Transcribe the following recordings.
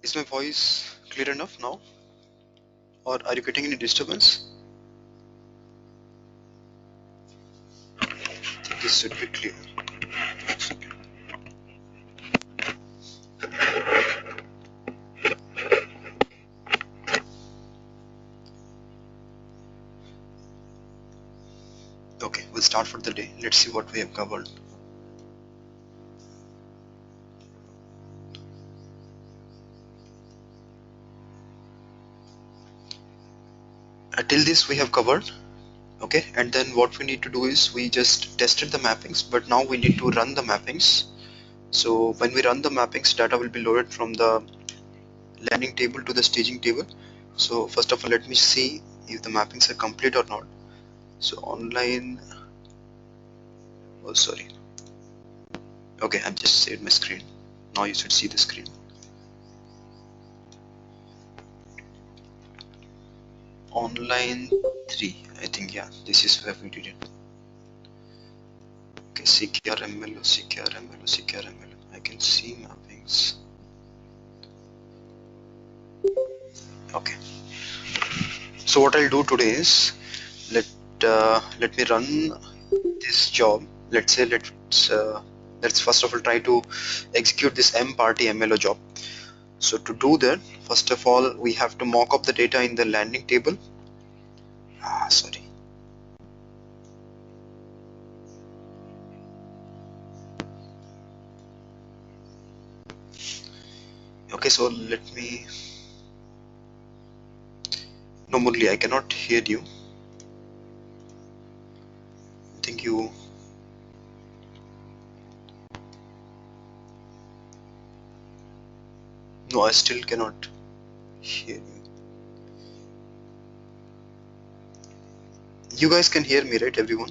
Is my voice clear enough now, or are you getting any disturbance? I think this should be clear. Okay, we'll start for the day. Let's see what we have covered. Till this we have covered. Okay, and then what we need to do is we just tested the mappings, but now we need to run the mappings. So when we run the mappings, data will be loaded from the landing table to the staging table. So first of all, let me see if the mappings are complete or not. So online, oh sorry, okay, I've just saved my screen. Now you should see the screen. Online 3, I think, yeah, this is where we did it. Okay, CKRML, CKRML, CKRML. I can see mappings. Okay, so what I'll do today is let me run this job. Let's say let's first of all try to execute this mparty MLO job. So to do that, first of all, we have to mock up the data in the landing table. Sorry. Okay, so let me. No, Murli, I cannot hear you. I think you. No, I still cannot hear you. You guys can hear me, right, everyone?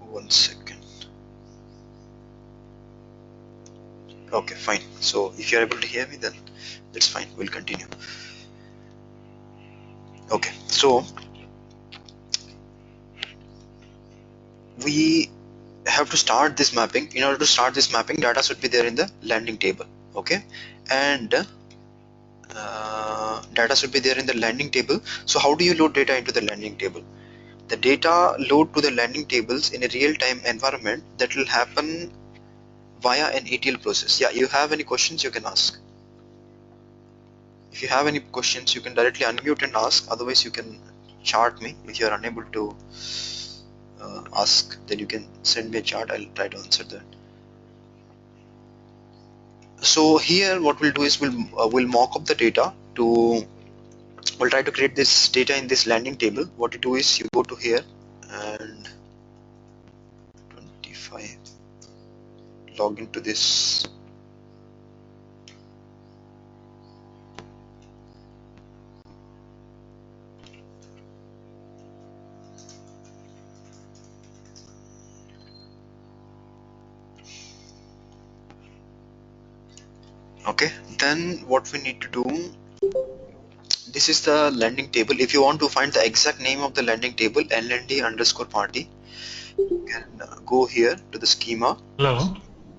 One second. Okay, fine. So if you're able to hear me, then that's fine. We'll continue. Okay, so we have to start this mapping. In order to start this mapping, data should be there in the landing table. Okay, and data should be there in the landing table. So how do you load data into the landing table? The data load to the landing tables in a real-time environment that will happen via an ETL process. Yeah, you have any questions, you can ask. If you have any questions, you can directly unmute and ask. Otherwise, you can chat me. If you are unable to ask, then you can send me a chat. I'll try to answer that. So here, what we'll do is we'll mock up the data to. We'll try to create this data in this landing table. What you do is you go to here and 25. Log into this. Okay, then what we need to do, this is the landing table. If you want to find the exact name of the landing table, LND_party, you can go here to the schema. Hello.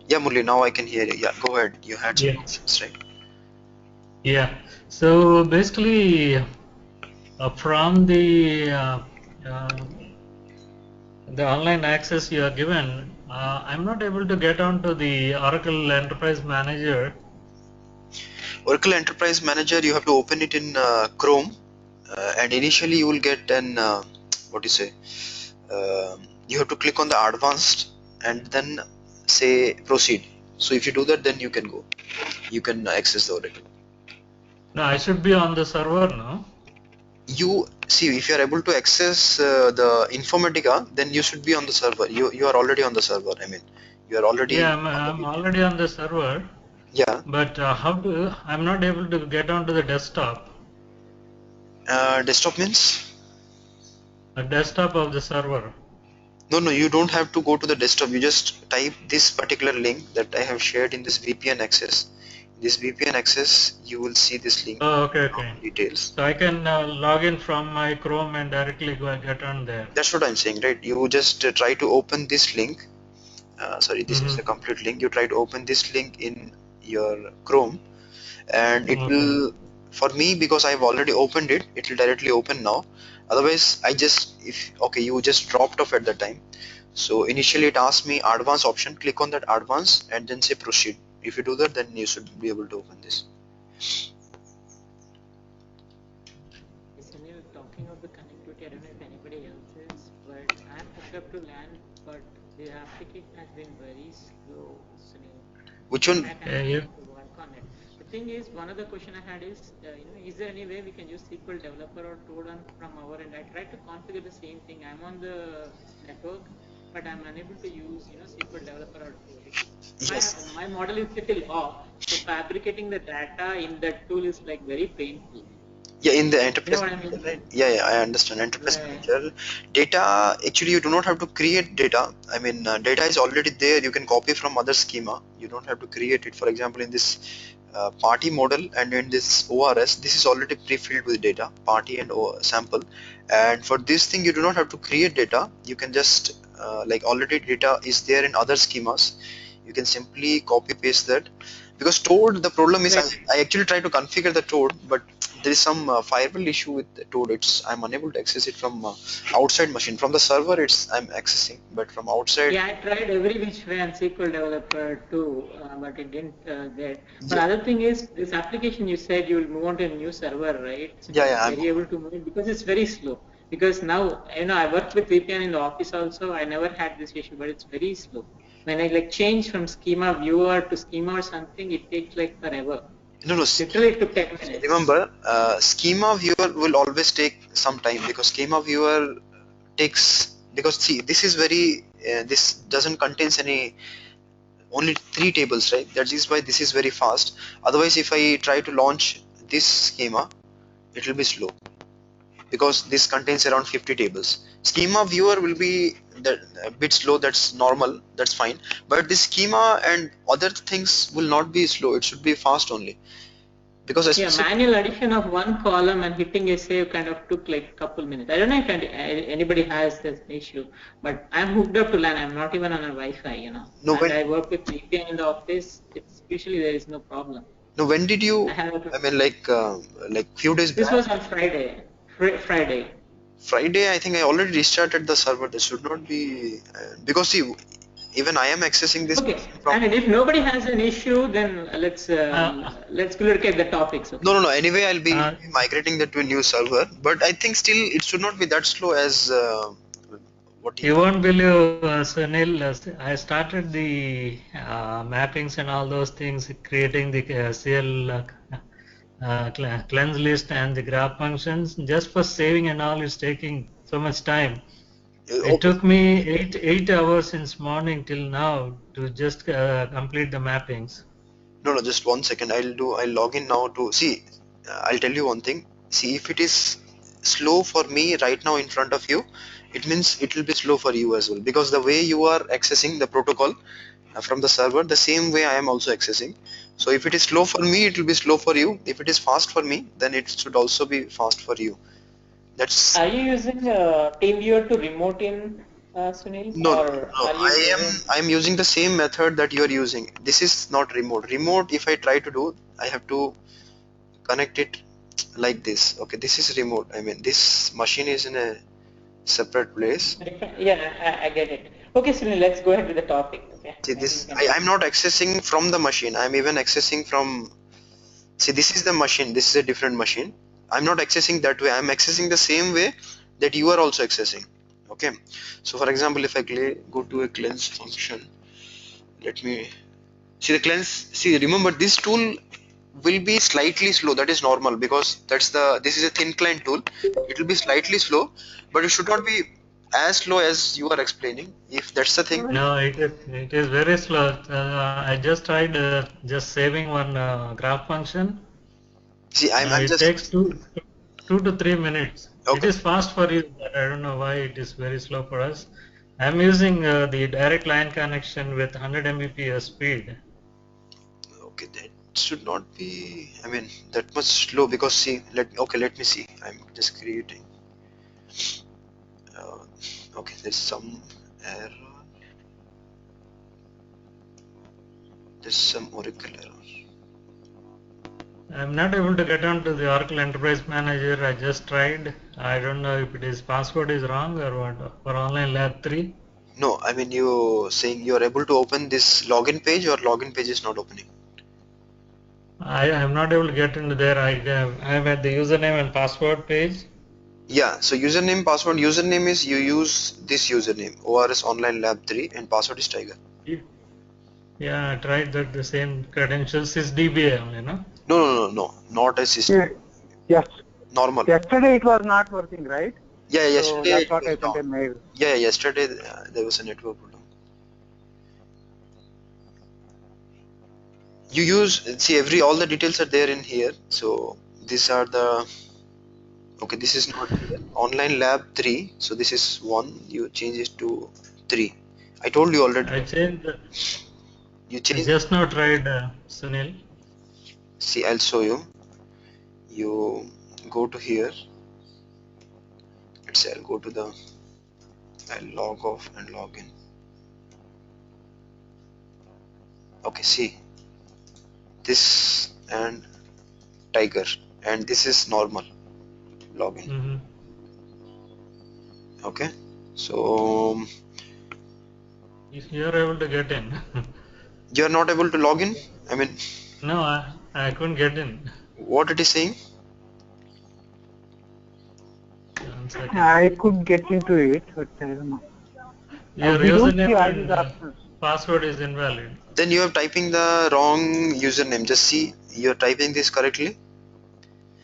Yeah, Murli, now I can hear you. Yeah, go ahead. You had some questions, right? Yeah. So basically, from the online access you are given, I'm not able to get onto the Oracle Enterprise Manager. Oracle Enterprise Manager, you have to open it in Chrome, and initially you will get an what do you say? You have to click on the advanced and then say proceed. So if you do that, then you can go. You can access the Oracle. No, I should be on the server now. You see, if you are able to access the Informatica, then you should be on the server. You are already on the server. I mean, you are already Yeah, on the I'm VPN. already on the server. Yeah. But I'm not able to get onto the desktop. Desktop means? The desktop of the server. No, you don't have to go to the desktop. You just type this particular link that I have shared in this VPN access. This VPN access, you will see this link Oh, okay, of okay. details. So I can log in from my Chrome and directly go get on there. That's what I'm saying, right? You just try to open this link. Sorry, this is the Mm-hmm. complete link. You try to open this link in your Chrome, and it Okay. will, for me, because I've already opened it, it will directly open now. Otherwise, I just, if okay, you just dropped off at the time. So initially it asked me advanced option, click on that advanced and then say proceed. If you do that, then you should be able to open this. Sunil, talking of the connectivity, I don't know if anybody else is, but I'm hooked up to LAN, but the application has been very slow, Sunil. Which In one? fact, I'm Yeah, you, trying to work on it. The thing is, one of the question I had is, is there any way we can use SQL Developer or Toad on from our end? I tried to configure the same thing. I'm on the network, but I'm unable to use, SQL Developer or Toad because Yes. my model is still off. So fabricating the data in that tool is like very painful. Yeah, in the You know enterprise what I manager, mean? right? Yeah, I understand. Enterprise Right. manager data, actually, you do not have to create data. I mean, data is already there. You can copy from other schema. You don't have to create it. For example, in this party model and in this ORS, this is already pre-filled with data, party and sample. And for this thing, you do not have to create data. You can just like already data is there in other schemas. You can simply copy paste that. Because Toad, the problem is Right. I actually try to configure the Toad, but there is some firewall issue with the Toad. I'm unable to access it from outside machine. From the server, I'm accessing, but from outside, Yeah, I tried every which way on SQL Developer too, but it didn't get. But yeah, other thing is, this application you said you will move on to a new server, right? yeah, Sunil, yeah. were you able to move it? Because it's very slow. Because now, I work with VPN in the office also. I never had this issue, but it's very slow. When I like change from schema viewer to schema or something, it takes like forever. No, no. Literally, it took 10 minutes. Remember, schema viewer will always take some time because schema viewer takes, because see, this is very this doesn't contains any, only three tables, right? That is why this is very fast. Otherwise, if I try to launch this schema, it will be slow because this contains around 50 tables. Schema viewer will be that a bit slow. That's normal. That's fine. But this schema and other things will not be slow. It should be fast only because Yeah, especially. manual addition of one column and hitting a save kind of took like a couple minutes. I don't know if anybody has this issue, but I'm hooked up to LAN. I'm not even on a Wi-Fi. No, And when I work with VPN in the office. It's usually there is no problem. no when did I you? have I mean, like few days this back. was on Friday. Friday. Friday, I think I already restarted the server. There should not be because see, even I am accessing this Okay. machine I from. mean, if nobody has an issue, then uh, let's look at the topics. No, Okay. no, no. Anyway, I'll be uh, migrating that to a new server, but I think still it should not be that slow as what you you. won't believe, Sunil, I started the mappings and all those things, creating the CL cleanse list and the graph functions. Just for saving and all, it's taking so much time. It Okay. took me eight hours since morning till now to just complete the mappings. No, no, just 1 second. I'll log in now to see. I'll tell you one thing. See, if it is slow for me right now in front of you, it means it will be slow for you as well because the way you are accessing the protocol from the server, the same way I am also accessing. So if it is slow for me, it will be slow for you. If it is fast for me, then it should also be fast for you. That's Are you using TeamViewer to remote in, Sunil, no, no, or no. are you using? I am using the same method that you are using. This is not remote. Remote, if I try to do, I have to connect it like this. Okay, this is remote. I mean, this machine is in a separate place. Yeah, I get it. Okay, Sunil, let's go ahead with the topic. Okay, See, maybe we this can take I'm it. not accessing from the machine. I'm even accessing from. See, this is the machine. This is a different machine. I'm not accessing that way. I'm accessing the same way that you are also accessing. Okay. So, for example, if I go to a cleanse function, let me see the cleanse. See, remember this tool will be slightly slow. That is normal because this is a thin client tool. It will be slightly slow, but it should not be as slow as you are explaining. If that's the thing, No, it is very slow. I just tried just saving one graph function. see, I'm It just takes 2 to 3 minutes. It okay. is fast for you, but I don't know why it is very slow for us. I'm using the direct line connection with 100 Mbps speed. Okay, that should not be, I mean, that much slow, because see, let me see. I'm just creating. Uh, okay, there's some error. There's some Oracle error. I'm not able to get onto the Oracle Enterprise Manager. I just tried. I don't know if it is password is wrong or what for Online Lab 3. No, I mean, you saying you're able to open this login page, or login page is not opening. I am not able to get into there. I'm at the username and password page. Yeah, so username, password, username is you use this username, ORS Online Lab 3, and password is Tiger. Yeah, I tried that. The same credentials is DBA only, no? No, not a system. Yes. Normal. Yesterday it was not working, right? Yeah, So yesterday that's it what was I sent down. a mail. Yeah, yesterday there was a network problem. You use, see, all the details are there in here. So these are the, okay, this is not here. Online Lab 3. So this is 1. You change it to 3. I told you already. I changed. You I change. just now tried, Sunil. See, I'll show you. You go to here. Let's say I'll go to the, I'll log off and log in. Okay, see, this and Tiger, and this is normal login. Mm-hmm. Okay, so If you are able to get in. you are not able to log in. I mean, No, I couldn't get in. what it is saying? 1 second. I could get into it, but I don't know. Your We don't see username all these and options. password is invalid. Then you are typing the wrong username. Just see, you're typing this correctly.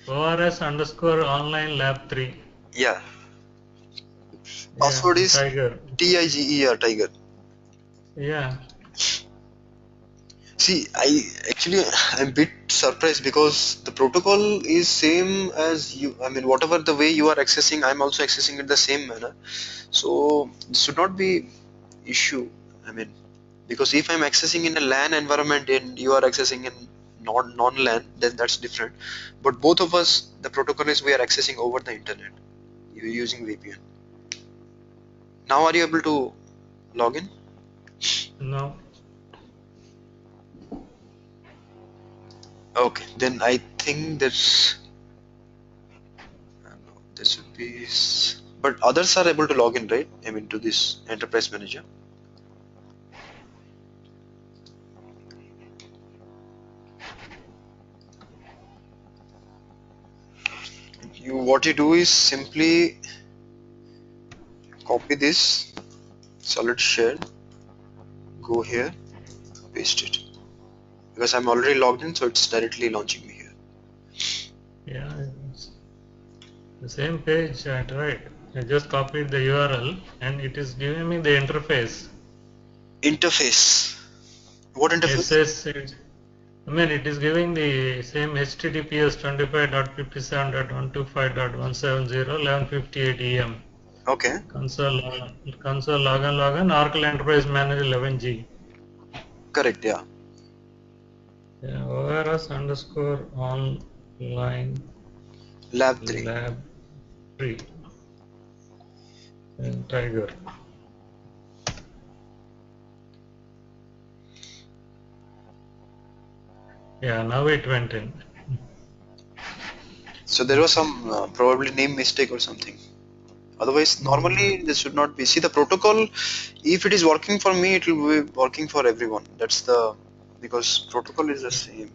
ORS underscore online lab 3. Yeah. Yeah, Password is Tiger. TIGER, Tiger. Yeah. See, I'm a bit surprised, because the protocol is same as you. I mean, whatever the way you are accessing, I'm also accessing it the same manner. So this should not be issue. I mean, because if I'm accessing in a LAN environment and you are accessing in non-LAN, then that's different. But both of us, the protocol is we are accessing over the internet. You're using VPN. Now are you able to log in? No. Okay, then I think there's, I don't know, there should be, but others are able to log in, right? I mean, to this enterprise manager. What you do is simply copy this solid shell, go here, paste it. Because I'm already logged in, so it's directly launching me here. Yeah, it's the same page I tried. I just copied the URL and it is giving me the interface. Interface. What It interface? says it is giving the same HTTPS 25.57.125.170 11:58 EM. Okay, Console login Oracle Enterprise Manager 11G. correct, yeah. Yeah, ORS underscore online Lab 3. lab 3 and Tiger. Yeah, now it went in. So there was some probably name mistake or something. Otherwise, normally this should not be. See, the protocol, if it is working for me, it will be working for everyone. That's the, because protocol is the same.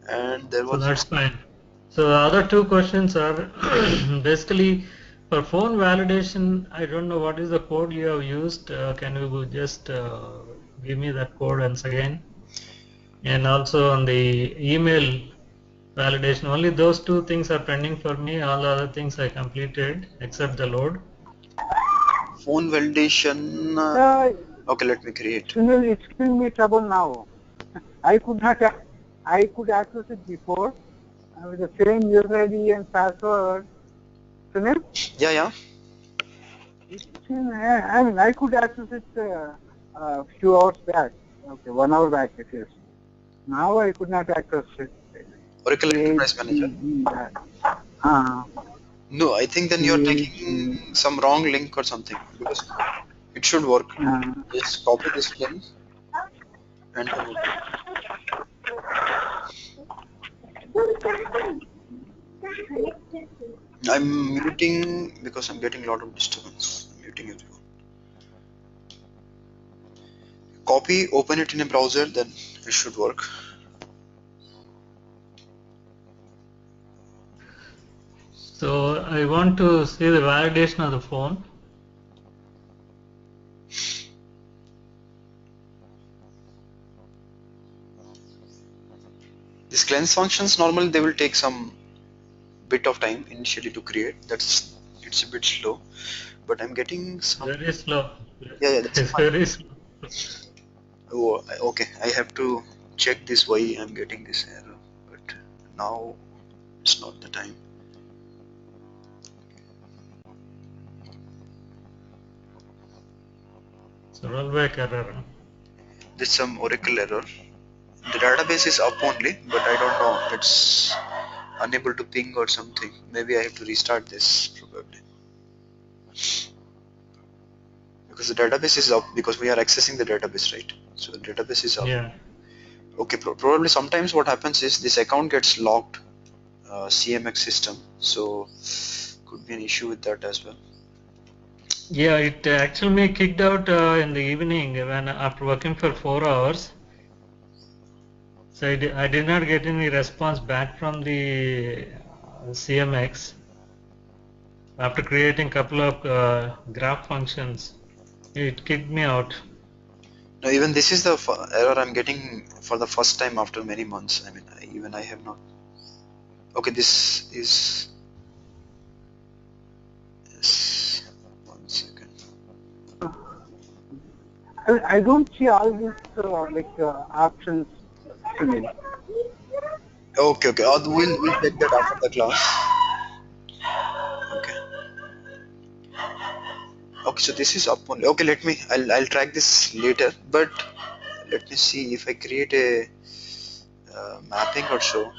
And there So was, that's fine. So the other two questions are basically for phone validation. I don't know what is the code you have used. Can you just give me that code once again? And also on the email validation, only those two things are pending for me. All the other things I completed except the load. phone validation. Okay, let me create. Sunil, it's giving me trouble now. I could access it before with the same user ID and password. Sunil, Yeah, yeah. I mean, I could access it a few hours back. Okay, 1 hour back it is. Now I could not access it. Oracle Enterprise Manager. No, I think then you're taking some wrong link or something, because it should work. Just copy this link and then open. I'm muting because I'm getting a lot of disturbance. I'm muting everyone. Copy, open it in a browser, then it should work. So I want to see the validation of the phone. These cleanse functions normally they will take some bit of time initially to create. It's a bit slow, but I'm getting some. Very slow. Yeah, that's It's fine. very slow. Oh, okay. I have to check this why I'm getting this error, but now it's not the time. It's a rollback error. There's some Oracle error. The database is up only, but I don't know. It's unable to ping or something. Maybe I have to restart this probably. Because the database is up, because we are accessing the database, right? So the database is up. Yeah. Okay, probably sometimes what happens is this account gets locked, CMX system. So could be an issue with that as well. Yeah, it actually kicked out in the evening when after working for 4 hours. So I did not get any response back from the CMX after creating a couple of graph functions. It kicked me out. Now even this is the error I'm getting for the first time after many months. I mean, even I have not. Okay, this is. Yes. 1 second. I don't see all these options today. Okay, okay. We'll check that after the class. Okay. Okay, so this is up only. Okay, I'll track this later. But let me see if I create a mapping or so.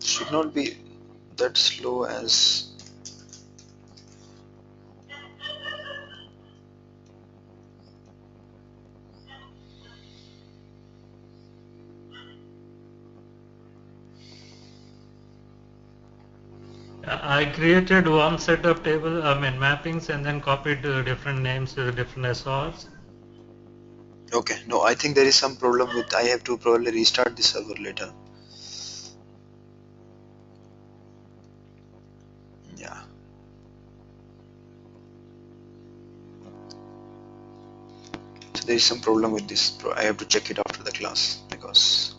Should not be that slow as. I created one set of mappings and then copied different names with different SORs. Okay, no, I think there is some problem with. I have to probably restart the server later. Yeah. So there is some problem with this. I have to check it after the class because.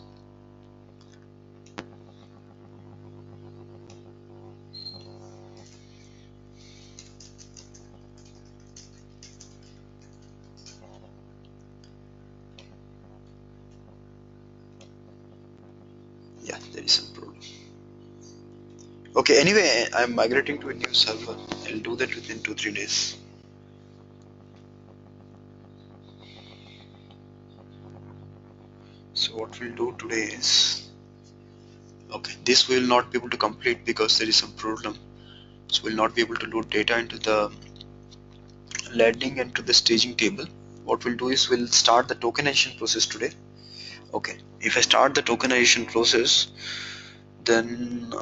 Yeah, there is some problem. Okay, anyway, I'm migrating to a new server. I'll do that within 2-3 days. So what we'll do today is, okay, this we will not be able to complete because there is some problem. So we'll not be able to load data into the landing and to the staging table. What we'll do is we'll start the tokenization process today. Okay, if I start the tokenization process, then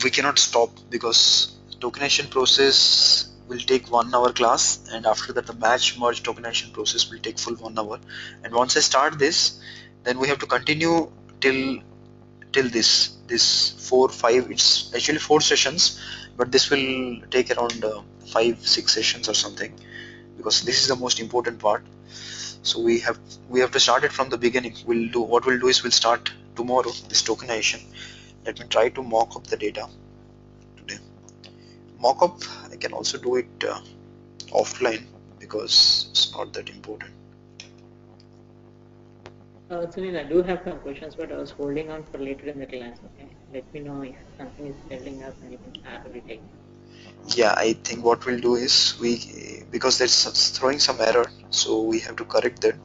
we cannot stop because tokenization process will take 1 hour class, and after that the batch merge tokenization process will take full 1 hour. And once I start this, then we have to continue till this 4-5. It's actually 4 sessions, but this will take around 5-6 sessions or something, because this is the most important part. So we have to start it from the beginning. We'll do is we'll start tomorrow this tokenization. Let me try to mock up the data today. Mockup, I can also do it offline because it's not that important. Sunil, I do have some questions, but I was holding on for later in the class. Okay. let me know if something is building up and you can start a retake. Yeah, I think what we'll do is because there's throwing some error, so we have to correct that.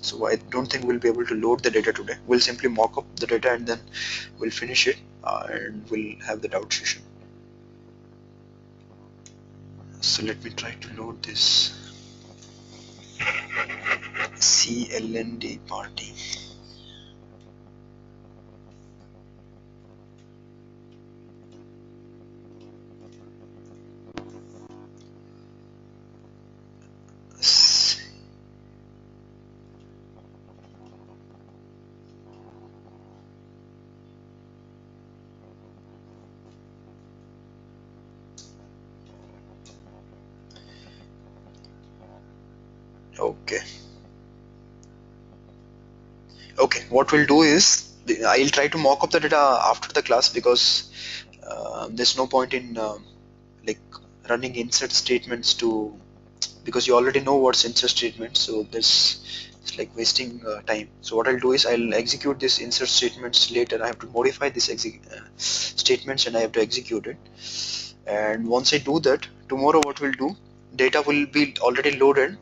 So I don't think we'll be able to load the data today. We'll simply mock up the data and then we'll finish it and we'll have the doubt session. So let me try to load this CLND party. Okay. Okay, what we'll do is I'll try to mock up the data after the class because there's no point in like running insert statements to because you already know what's insert statement, so this it's like wasting time. So what I'll do is I'll execute this insert statements later. I have to modify this statements and I have to execute it. And once I do that, tomorrow what we'll do, data will be already loaded.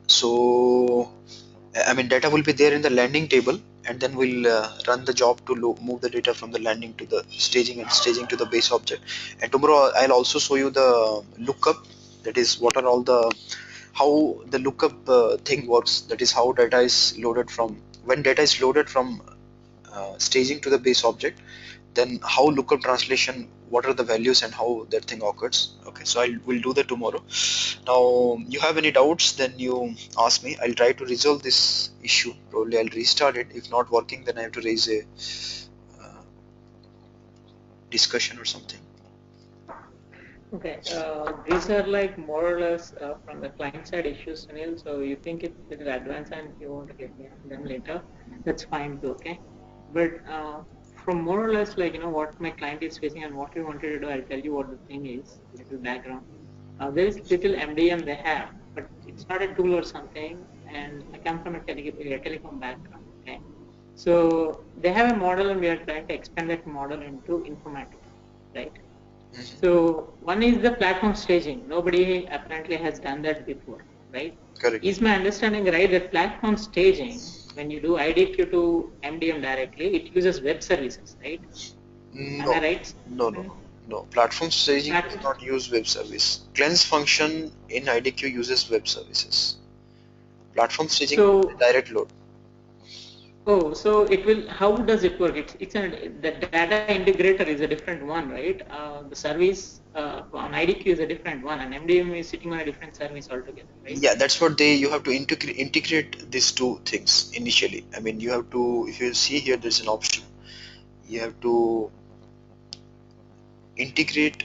So I mean data will be there in the landing table, and then we'll run the job to move the data from the landing to the staging and staging to the base object. And tomorrow I'll also show you the lookup, that is what are all the how the lookup thing works, that is how data is loaded from when data is loaded from staging to the base object, then how lookup translation, what are the values and how that thing occurs. Okay, so we'll do that tomorrow. Now you have any doubts, then you ask me. I'll try to resolve this issue. Probably I'll restart it. If not working, then I have to raise a uh, discussion or something. Okay, these are like more or less from the client side issues, Sunil. So you think it's a little advanced and you want to get them later, that's fine too, okay? But from more or less like, what my client is facing and what we wanted to do, I'll tell you what the thing is, little background. There is little MDM they have, but it's not a tool or something. And I come from a telecom background, okay? So they have a model and we are trying to expand that model into Informatica, right? Mhm. So one is the platform staging. Nobody apparently has done that before, right? Correct. Is my understanding right that platform staging, when you do IDQ to MDM directly, it uses web services, right? Am I No, right? no. No. Platform staging does Platform. not use web service. Cleanse function in IDQ uses web services. Platform staging is a So, direct load. oh, so it will. How does it work? The data integrator is a different one, right? The service on IDQ is a different one, and MDM is sitting on a different service altogether, right? Yeah, that's what you have to integrate these two things initially. I mean, you have to, if you see here, there's an option. You have to integrate.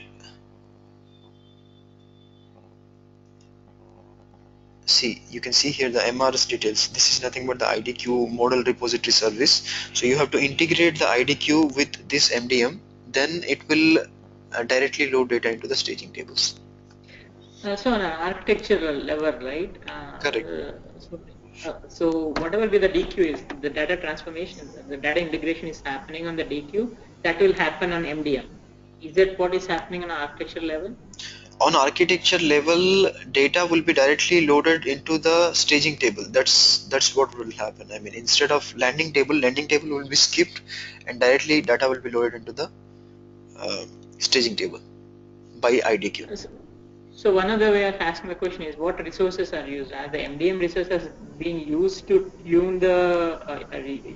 See, you can see here the MRS details. This is nothing but the IDQ model repository service. So you have to integrate the IDQ with this MDM, then it will directly load data into the staging tables. So on an architectural level, right? Correct. So whatever be the DQ is, the data transformation, the data integration is happening on the DQ, that will happen on MDM. Is that what is happening on an architecture level? On architecture level, data will be directly loaded into the staging table. That's what will happen. I mean, instead of landing table will be skipped, and directly data will be loaded into the uh, staging table by IDQ. So, so one other way of asking the question is what resources are used? Are the MDM resources being used to tune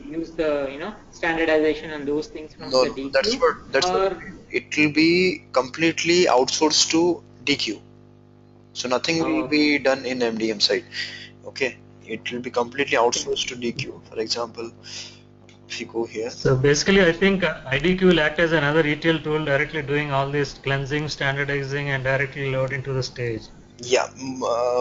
use the standardization and those things from No, the no, that's DQ, what or it will be completely outsourced to DQ. So nothing will okay. be done in MDM side. Okay, it will be completely Okay. outsourced to DQ. For example, if you go here. So basically, I think IDQ will act as another ETL tool directly doing all this cleansing, standardizing, and directly load into the stage. Yeah,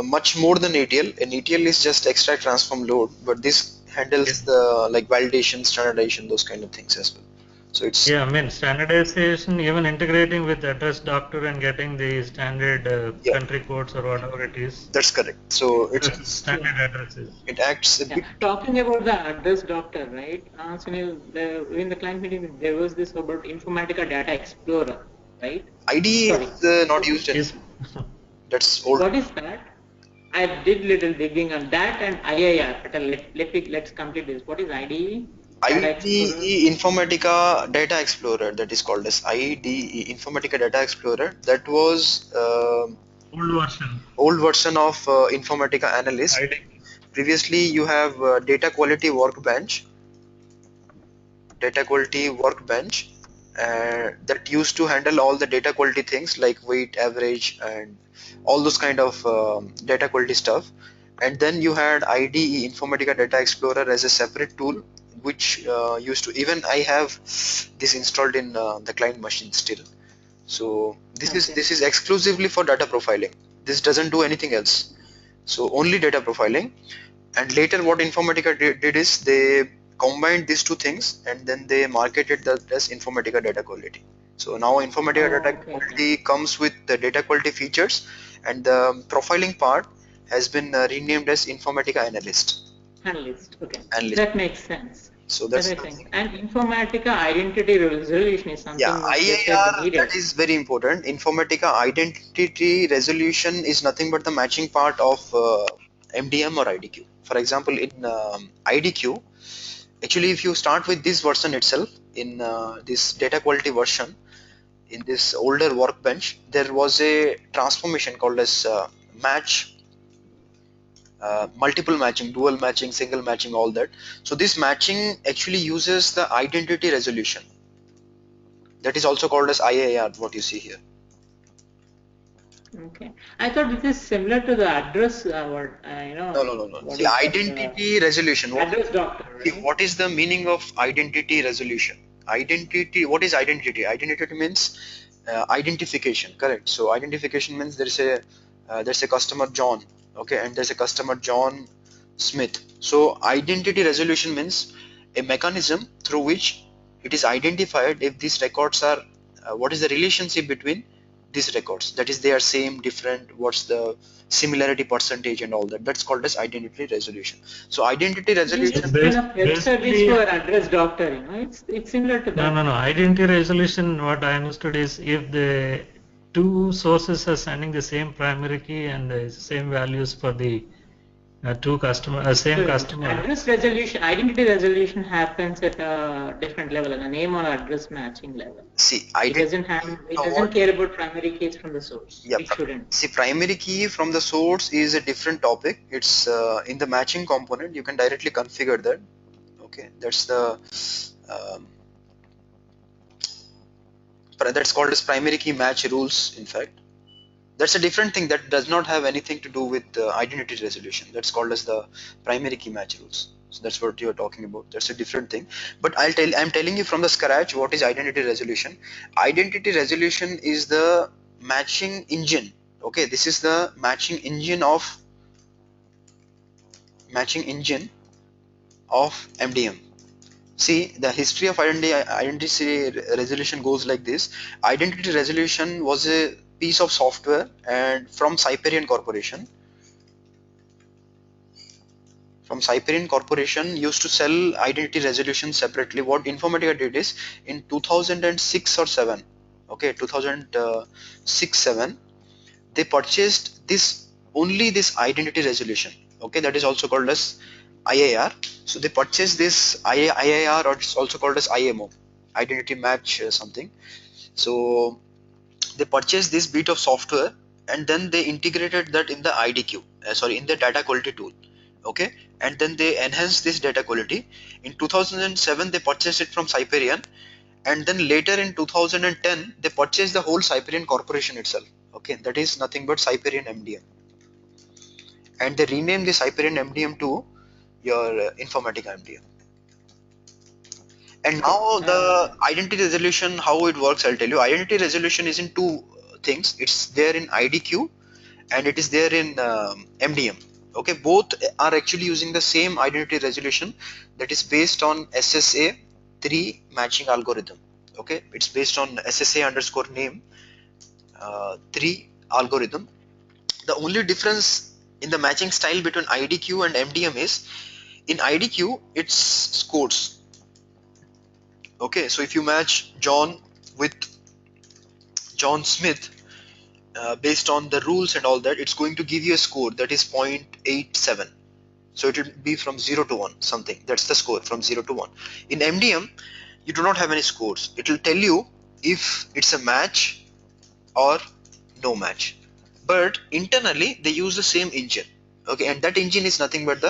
much more than ETL. An ETL is just extract, transform, load, but this handles Yes. the like validation, standardization, those kind of things as well. So it's Yeah, I mean standardization, even integrating with address doctor and getting the standard yeah, country codes or whatever it is, that's correct. So standard Yeah. addresses. it acts a Yeah, bit. talking about the address doctor, right? Sunil, in the client meeting, there was this about Informatica Data Explorer, right? IDE Sorry. is not So used Is anymore. That's old. what is that? I did little digging on that and IIR. Let's complete this. What is IDE? Data Explorer. IDE Informatica Data Explorer, that is called as IDE Informatica Data Explorer. That was old version. old version of Informatica Analyst. ID. Previously, you have data quality workbench that used to handle all the data quality things like weight, average, and all those kind of data quality stuff. And then you had IDE Informatica Data Explorer as a separate tool, which used to, even I have this installed in the client machine still. So Okay. this is exclusively for data profiling. This doesn't do anything else. So only data profiling. And later what Informatica did is they combined these two things and then they marketed that as Informatica Data Quality. So now Informatica Oh, Data okay, okay. Quality comes with the data quality features, and the profiling part has been renamed as Informatica Analyst. Okay. Analyst. That makes sense. So That that's makes the sense. thing. And Informatica identity resolution is Yeah, something they said they IIR, that needed. is very important. Informatica identity resolution is nothing but the matching part of MDM or IDQ. For example, in IDQ, actually, if you start with this version itself, in this data quality version, in this older workbench, there was a transformation called as match, multiple matching, dual matching, single matching, all that. So this matching actually uses the identity resolution. That is also called as IAR, what you see here. Okay. I thought this is similar to the address, No, no, no, no. what See, is that? identity resolution. Address doctor, See, right? what is the meaning of identity resolution? Identity. What is identity? Identity means identification. Correct. So identification means there's a customer John. Okay, and there's a customer John Smith. So identity resolution means a mechanism through which it is identified if these records are what is the relationship between these records, that is they are same, different, what's the similarity percentage and all that. That's called as identity resolution. So identity This So resolution, is kind of web service basically, for address doctor, it's similar to no, that. no, no. Identity resolution, what I understood is if the two sources are sending the same primary key and the same values for the same So customer. address resolution, identity resolution happens at a different level, at a name or address matching level. see It know doesn't what care about primary keys from the source. yeah It shouldn't. see, primary key from the source is a different topic. It's in the matching component you can directly configure that. Okay, that's the um, that's called as primary key match rules, in fact. That's a different thing that does not have anything to do with identity resolution. That's called as the primary key match rules. So that's what you're talking about. That's a different thing. But I'm telling you from the scratch what is identity resolution. Identity resolution is the matching engine. Okay, this is the matching engine of MDM. See, the history of identity resolution goes like this. Identity resolution was a piece of software and from Cyprian Corporation. Cyprian Corporation used to sell identity resolution separately. What Informatica did is in 2006 or 7, okay, 2006 7, they purchased this identity resolution. Okay, that is also called as IAR. So they purchased this IAR, or it's also called as IMO, identity match something. So they purchased this bit of software and then they integrated that in the IDQ, in the data quality tool. Okay, and then they enhanced this data quality. In 2007 they purchased it from Cyprian, and then later in 2010 they purchased the whole Cyprian corporation itself. Okay, that is nothing but Cyprian MDM, and they renamed the Cyprian MDM to your Informatica MDM. And Okay. now the identity resolution, how it works, I'll tell you. Identity resolution is in two things. It's there in IDQ and it is there in MDM. Okay, both are actually using the same identity resolution, that is based on SSA. 3 matching algorithm. Okay, it's based on SSA underscore name 3 algorithm. The only difference in the matching style between IDQ and MDM is in IDQ it's scores. Okay, so if you match John with John Smith based on the rules and all that, it's going to give you a score that is 0.87. So it will be from 0 to 1 something. That's the score from 0 to 1. In MDM, you do not have any scores. It will tell you if it's a match or no match. But internally, they use the same engine. Okay, and that engine is nothing but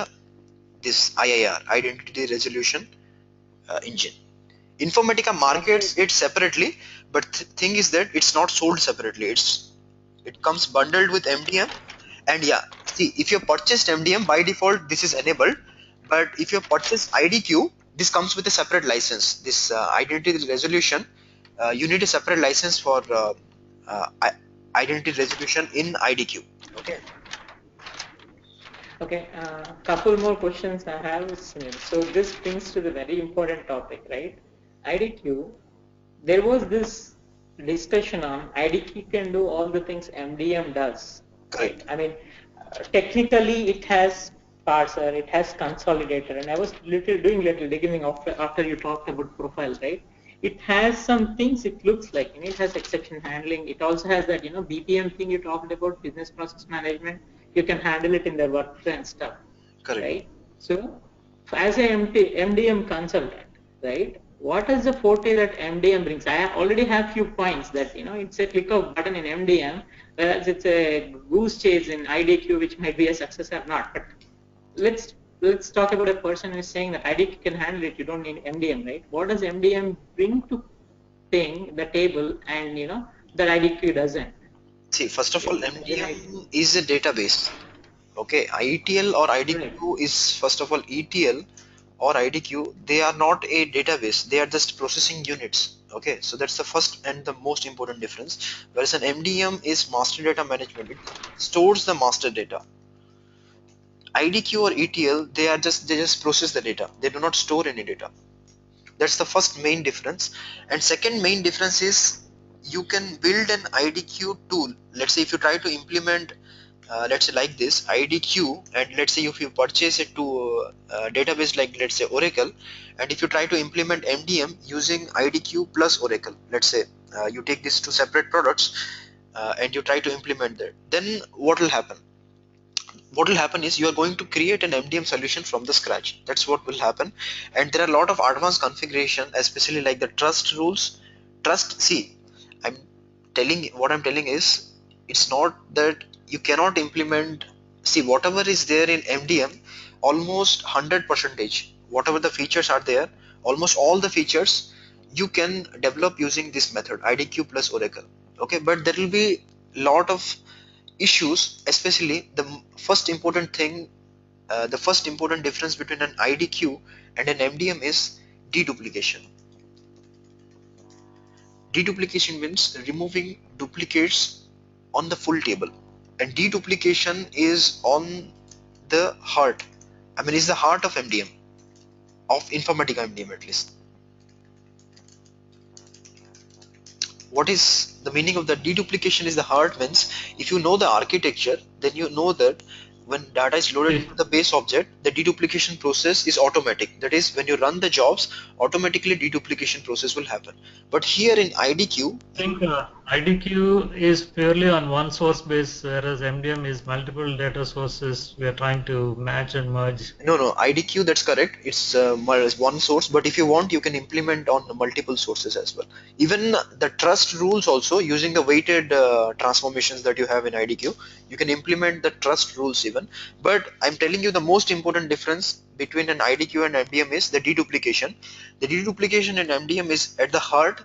this IIR, Identity Resolution Engine. Informatica markets it separately, but thing is that it's not sold separately. It comes bundled with MDM. And yeah, see, if you purchased MDM by default, this is enabled. But if you purchase IDQ, this comes with a separate license. This identity resolution, you need a separate license for identity resolution in IDQ. Okay. Okay, couple more questions I have, Sunil. So this brings to the very important topic, right? IDQ. There was this discussion on IDQ can do all the things MDM does, right? Correct. I mean, technically it has parser, it has consolidator, and I was doing little digging after you talked about profiles, right? It has some things it looks like, it has exception handling. It also has that, BPM thing you talked about, business process management. You can handle it in the workflow and stuff, Correct. right? So as a MDM consultant, right, what is the forte that MDM brings? I already have few points that, it's a click of button in MDM, whereas it's a goose chase in IDQ, which might be a success or not. But let's talk about a person who is saying that IDQ can handle it, you don't need MDM, right? What does MDM bring to the table, and that IDQ doesn't? See, first of all, Then I MDM is a database. Okay, ETL or right. IDQ is first of all ETL or IDQ. They are not a database. They are just processing units. Okay, so that's the first and the most important difference. Whereas an MDM is master data management. It stores the master data. IDQ or ETL, they just process the data. They do not store any data. That's the first main difference. And second main difference is you can build an IDQ tool. Let's say if you try to implement let's say like this IDQ, and let's say if you purchase it to a database like let's say Oracle, and if you try to implement MDM using IDQ plus Oracle, let's say you take these two separate products and you try to implement that, then what will happen is you are going to create an MDM solution from the scratch. That's what will happen. And there are a lot of advanced configuration, especially like the trust rules. Trust, see, I'm what I'm telling is it's not that you cannot implement, see, whatever is there in MDM, almost 100 percentage, whatever the features are there, almost all the features you can develop using this method, IDQ plus Oracle. Okay, but there will be lot of issues, especially the first important difference between an IDQ and an MDM is deduplication. Deduplication means removing duplicates on the full table, and deduplication is on the heart. I mean, is the heart of MDM, of Informatica MDM at least. What is the meaning of the deduplication is the heart means if you know the architecture, then you know that when data is loaded into the base object, the deduplication process is automatic. That is, when you run the jobs, automatically deduplication process will happen. But here in IDQ, I think IDQ is purely on one source base, whereas MDM is multiple data sources we are trying to match and merge. no, IDQ, that's correct. It's one source, but if you want, you can implement on multiple sources as well. Even the trust rules also, using the weighted transformations that you have in IDQ, you can implement the trust rules even. But I'm telling you the most important difference between an IDQ and MDM is the deduplication. The deduplication in MDM is at the heart.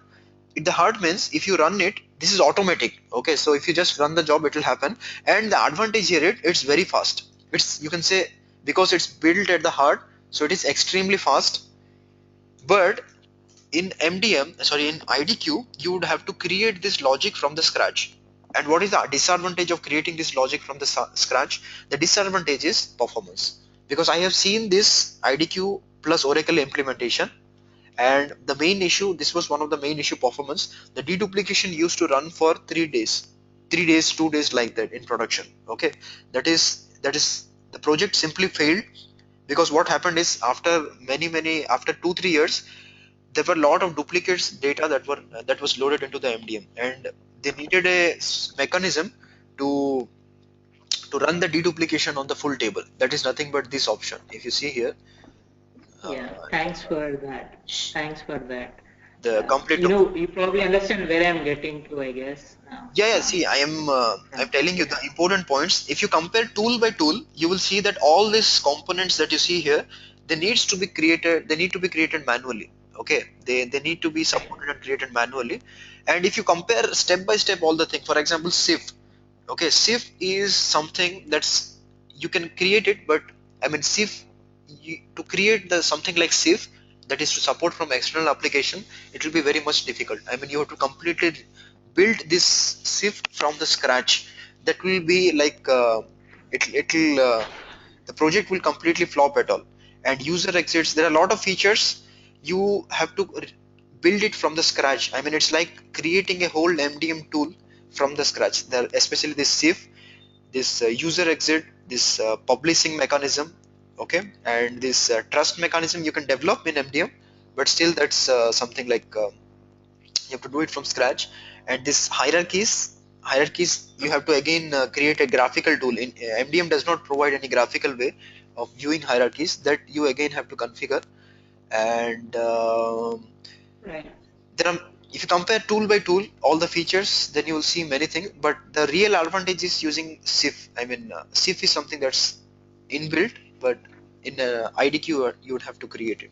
The heart means if you run it, this is automatic. Okay, so if you just run the job, it will happen. And the advantage here it's very fast. It's, you can say, because it's built at the heart, so it is extremely fast. But in in IDQ, you would have to create this logic from the scratch. And what is the disadvantage of creating this logic from the scratch? The disadvantage is performance, because I have seen this IDQ plus Oracle implementation, And the main issue, this was one of the main issue performance. The deduplication used to run for 3 days, 3 days, 2 days like that in production. Okay, that is the project simply failed because what happened is after after 2 3 years there were a lot of duplicates data that was loaded into the MDM, and they needed a mechanism to run the deduplication on the full table. That is nothing but this option. If you see here, Yeah, uh, thanks for that. Thanks for that. the complete You probably understand where I'm getting to, I guess, now. yeah, see, I'm telling you the Yeah. important points. If you compare tool by tool, you will see that all these components that you see here, they need to be created manually. Okay, they need to be Right. supported and created manually. And if you compare step by step all the thing, for example, SIF. Okay, SIF is something that's you can create it, but I mean SIF to create the something like SIF that is to support from external application, it will be very much difficult. I mean you have to completely build this SIF from the scratch. That will be like it'll the project will completely flop at all. And user exits, there are a lot of features you have to build it from the scratch. I mean it's like creating a whole MDM tool from the scratch. There, especially this SIF, this user exit, this publishing mechanism, okay, and this trust mechanism you can develop in MDM, but still that's something like you have to do it from scratch. And this hierarchies you have to again create a graphical tool. In MDM does not provide any graphical way of viewing hierarchies that you again have to configure. And Right. there are, if you compare tool by tool all the features, then you will see many things, but the real advantage is using SIF. I mean SIF is something that's inbuilt, but in IDQ you would have to create it.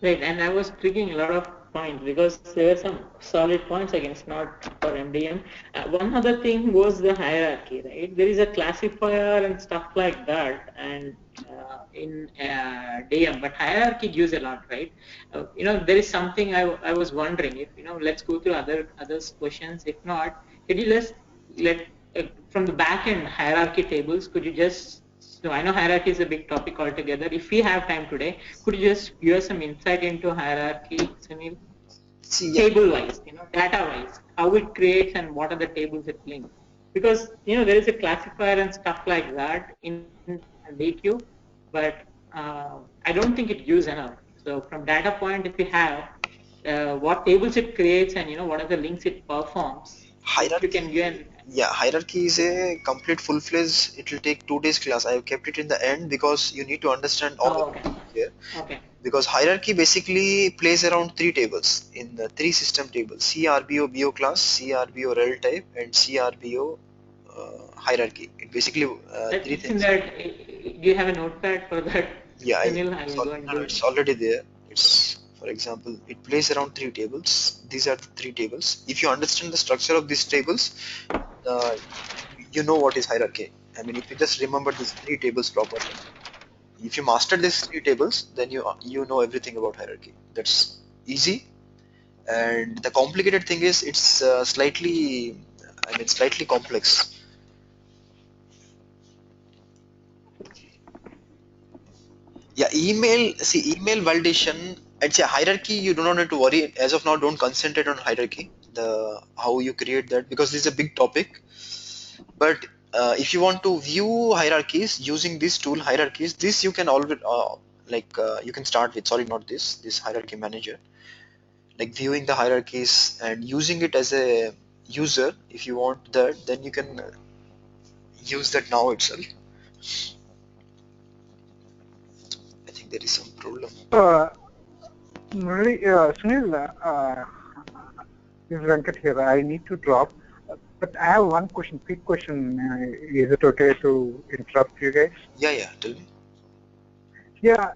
Right, and I was triggering a lot of points because there were some solid points against not for MDM. One other thing was the hierarchy, right? There is a classifier and stuff like that, and in DM, but hierarchy gives a lot, right? There is something I was wondering if let's go through others questions. If not, can you let from the back end hierarchy tables? Could you just so I know hierarchy is a big topic altogether. If we have time today, could you just give us some insight into hierarchy, Sunil? See, yeah, Table wise, data wise, how it creates and what are the tables it links? Because there is a classifier and stuff like that in DQ, but I don't think it gives enough. So from data point, if you have what tables it creates and what are the links it performs, if you can hierarchy, give an yeah, hierarchy is a complete full-fledged, it will take 2 days class. I have kept it in the end because you need to understand all of oh, it okay, here. okay, Because hierarchy basically plays around three tables in the three system tables: CRBO BO class, CRBO rel type, and CRBO hierarchy. It basically three Isn't things. that, do you have a notepad for that, Yeah, Sunil? I will go and do it. it's already there. It's, for example, it plays around three tables. These are the three tables. If you understand the structure of these tables, uh, you know what is hierarchy. I mean, if you just remember these three tables properly, if you master these three tables, then you know everything about hierarchy. That's easy. And the complicated thing is it's slightly complex. Yeah, email validation. I'd say hierarchy, you do not need to worry as of now. Don't concentrate on hierarchy, the how you create that, because this is a big topic. But if you want to view hierarchies using this tool hierarchies, this you can always you can start with, sorry, not this hierarchy manager, like viewing the hierarchies and using it as a user. If you want that, then you can use that now itself. I think there is some problem. Uh, really, Sunil, this is Venkat here. I need to drop, but I have one question, quick question. Is it okay to interrupt you guys? Yeah, tell me. Yeah,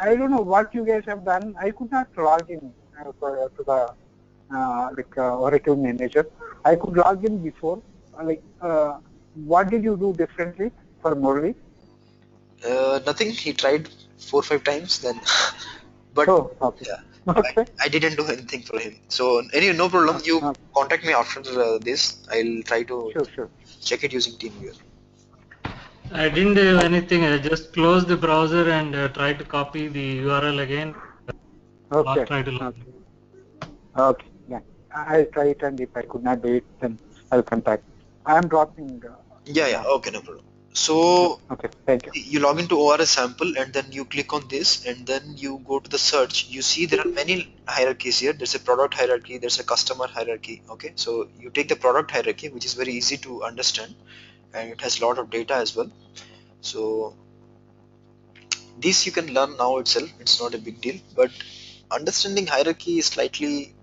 I don't know what you guys have done. I could not log in to the Oracle Manager. I could log in before. What did you do differently for Murli? Nothing. He tried 4 5 times then, but Oh, okay. yeah, Okay. I didn't do anything for him. So anyway, no problem. Okay. You Okay. contact me after this. I'll try to Sure, sure. check it using TeamViewer. I didn't do anything. I just closed the browser and tried to copy the URL again. Okay. try to log Okay. in. Okay. Yeah. I'll try it, and if I could not do it, then I'll contact. I'm dropping. Yeah, Now. okay, no problem. So Okay. Thank you. you log into ORS sample and then you click on this and then you go to the search. You see there are many hierarchies here. There's a product hierarchy, there's a customer hierarchy. Okay, so you take the product hierarchy, which is very easy to understand, and it has a lot of data as well. So this you can learn now itself, it's not a big deal, but understanding hierarchy is slightly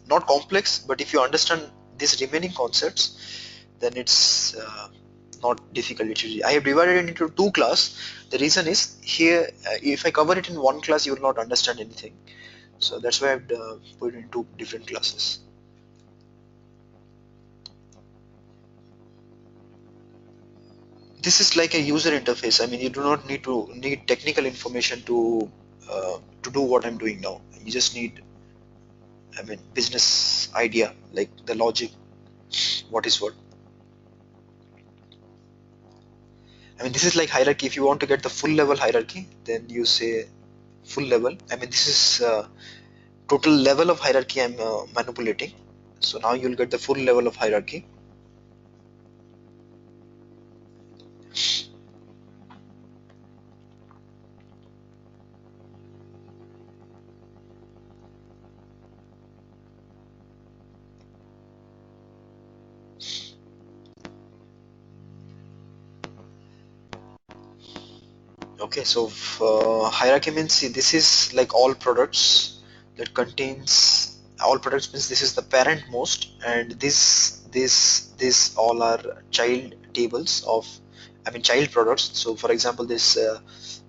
not complex, but if you understand these remaining concepts, then it's not difficult. I have divided it into two class. The reason is here, if I cover it in one class, you will not understand anything. So that's why I've put it in two different classes. This is like a user interface. I mean, you do not need technical information to do what I'm doing now. You just need, I mean, business idea, like the logic, what is what. I mean, this is like hierarchy. If you want to get the full level hierarchy, then you say full level. I mean, this is total level of hierarchy I'm manipulating. So now you'll get the full level of hierarchy. Okay, so hierarchy means, see, this is like all products that contains all products means this is the parent most, and this all are child tables of, I mean, child products. So for example, this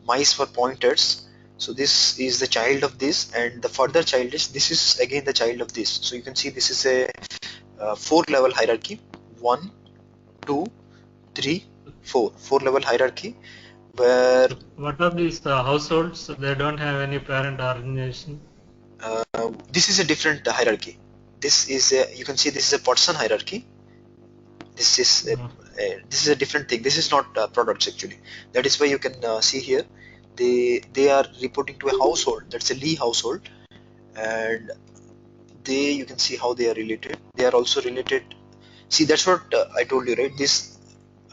mice for pointers. So this is the child of this, and the further child is this is again the child of this. So you can see this is a four level hierarchy. One, two, three, four. Four level hierarchy where What are these households? They don't have any parent organization. this is a different hierarchy. This is a, you can see this is a person hierarchy. This is a different thing. This is not products actually. That is why you can see here they are reporting to a household. That's a Lee household, and they, you can see how they are related. They are also related. See, that's what I told you, right? This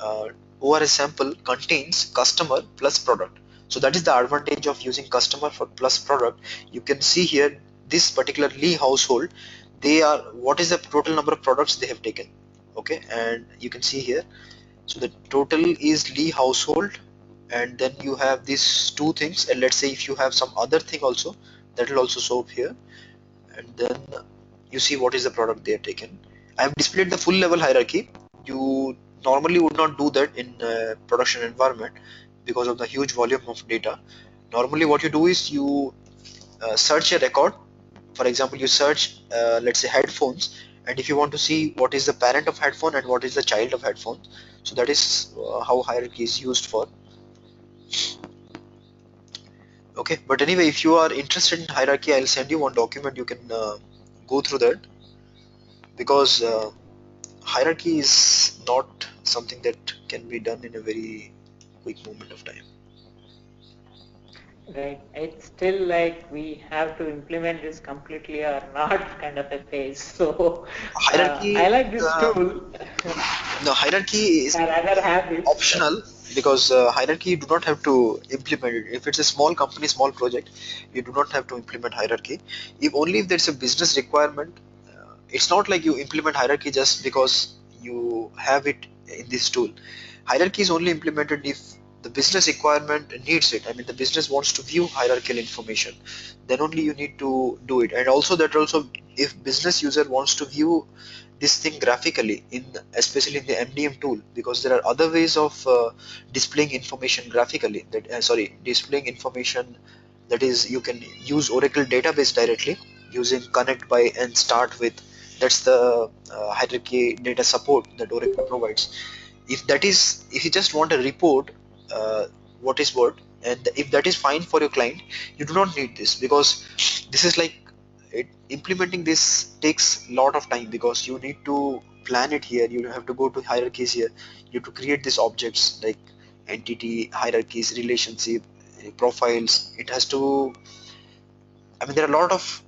uh, ORS sample contains customer plus product. So that is the advantage of using customer for plus product. You can see here this particular Lee household, they are, what is the total number of products they have taken. Okay, and you can see here, so the total is Lee household, and then you have these two things, and let's say if you have some other thing also, that will also show up here, and then you see what is the product they are taken. I have displayed the full level hierarchy. You normally would not do that in a production environment because of the huge volume of data. Normally what you do is you search a record. For example, you search let's say headphones, and if you want to see what is the parent of headphone and what is the child of headphones, so that is how hierarchy is used for. Okay, but anyway, if you are interested in hierarchy, I'll send you one document, you can go through that, because hierarchy is not something that can be done in a very quick moment of time. Right. It's still like we have to implement this completely or not kind of a phase. So I Hierarchy, like this tool. no, hierarchy is I rather have this. optional, because hierarchy you do not have to implement it. If it's a small company, small project, you do not have to implement hierarchy. If only if there's a business requirement, it's not like you implement hierarchy just because you have it in this tool. Hierarchy is only implemented if the business requirement needs it. I mean, the business wants to view hierarchical information, then only you need to do it. And also that also, if business user wants to view this thing graphically, in especially in the MDM tool, because there are other ways of displaying information graphically. That sorry, displaying information, that is, you can use Oracle database directly using connect by and start with. That's the hierarchy data support that Oracle provides. If that is, if you just want a report, what is what, and if that is fine for your client, you do not need this, because this is like implementing this takes a lot of time, because you need to plan it here, you have to go to hierarchies here, you have to create these objects like entity hierarchies, relationship, profiles. It has to, I mean, there are a lot of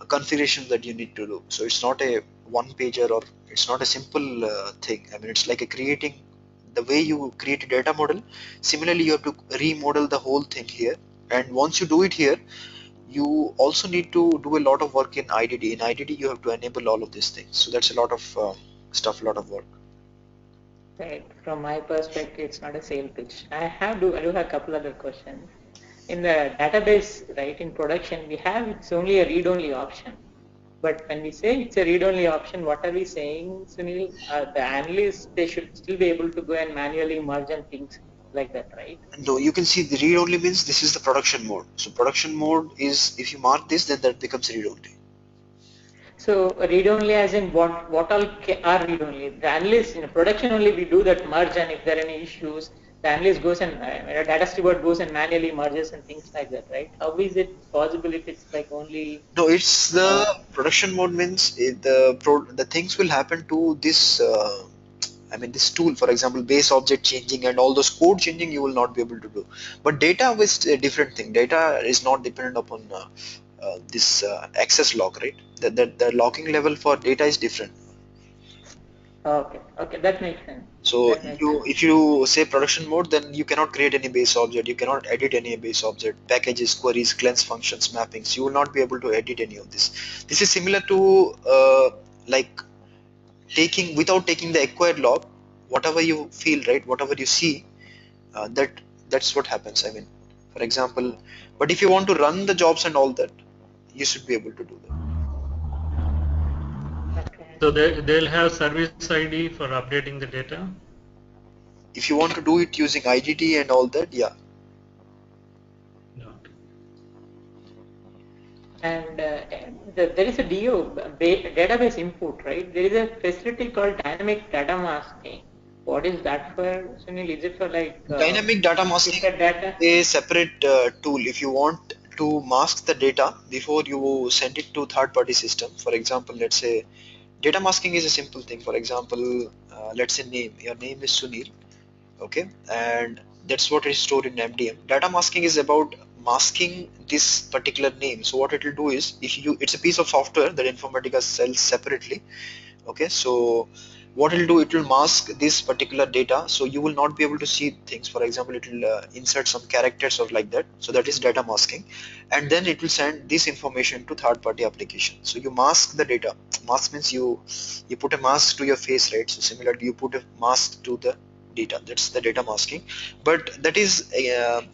configurations that you need to do. So it's not a one pager, or it's not a simple thing. I mean, it's like a creating the way you create a data model. Similarly, you have to remodel the whole thing here. And once you do it here, you also need to do a lot of work in IDD. In IDD, you have to enable all of these things. So that's a lot of stuff, a lot of work. Right. From my perspective, it's not a sale pitch. I do have a couple other questions. In the database, right, in production, we have it's only a read-only option. But when we say it's a read-only option, what are we saying, Sunil? The analysts, they should still be able to go and manually merge and things like that, right? No, you can see the read only means this is the production mode. So production mode is, if you mark this, then that becomes read only. So read-only as in what all are read-only? The analyst in production only we do that merge, and if there are any issues, the analyst goes and data steward goes and manually merges and things like that, right? How is it possible if it's like only No, it's the uh, production mode means the things will happen to this. I mean, this tool, for example, base object changing and all those code changing, you will not be able to do. But data is a different thing. Data is not dependent upon this access log, right? The logging level for data is different. okay, that makes sense. So That makes you, sense. if you say production mode, then you cannot create any base object. You cannot edit any base object, packages, queries, cleanse functions, mappings. You will not be able to edit any of this. This is similar to like taking, without taking the acquired log, whatever you feel, right, whatever you see, that's what happens. I mean, for example, but if you want to run the jobs and all that, you should be able to do that. Okay. So they'll have service ID for updating the data. If you want to do it using IDT and all that, yeah. No. And there is a database input, right? There is a facility called dynamic data masking. What is that for, Sunil? Is it for like Dynamic data if masking the data? is a separate tool. If you want to mask the data before you send it to third-party system, for example, let's say data masking is a simple thing. For example, let's say name. Your name is Sunil, okay, and that's what is stored in MDM. Data masking is about masking this particular name. So what it will do is, if you, it's a piece of software that Informatica sells separately. Okay, so what it'll do, it will mask this particular data, so you will not be able to see things. For example, it will insert some characters or like that, so that is data masking. And then it will send this information to third party application. So you mask the data. Mask means you put a mask to your face, right? So similarly, you put a mask to the data. That's the data masking. But that is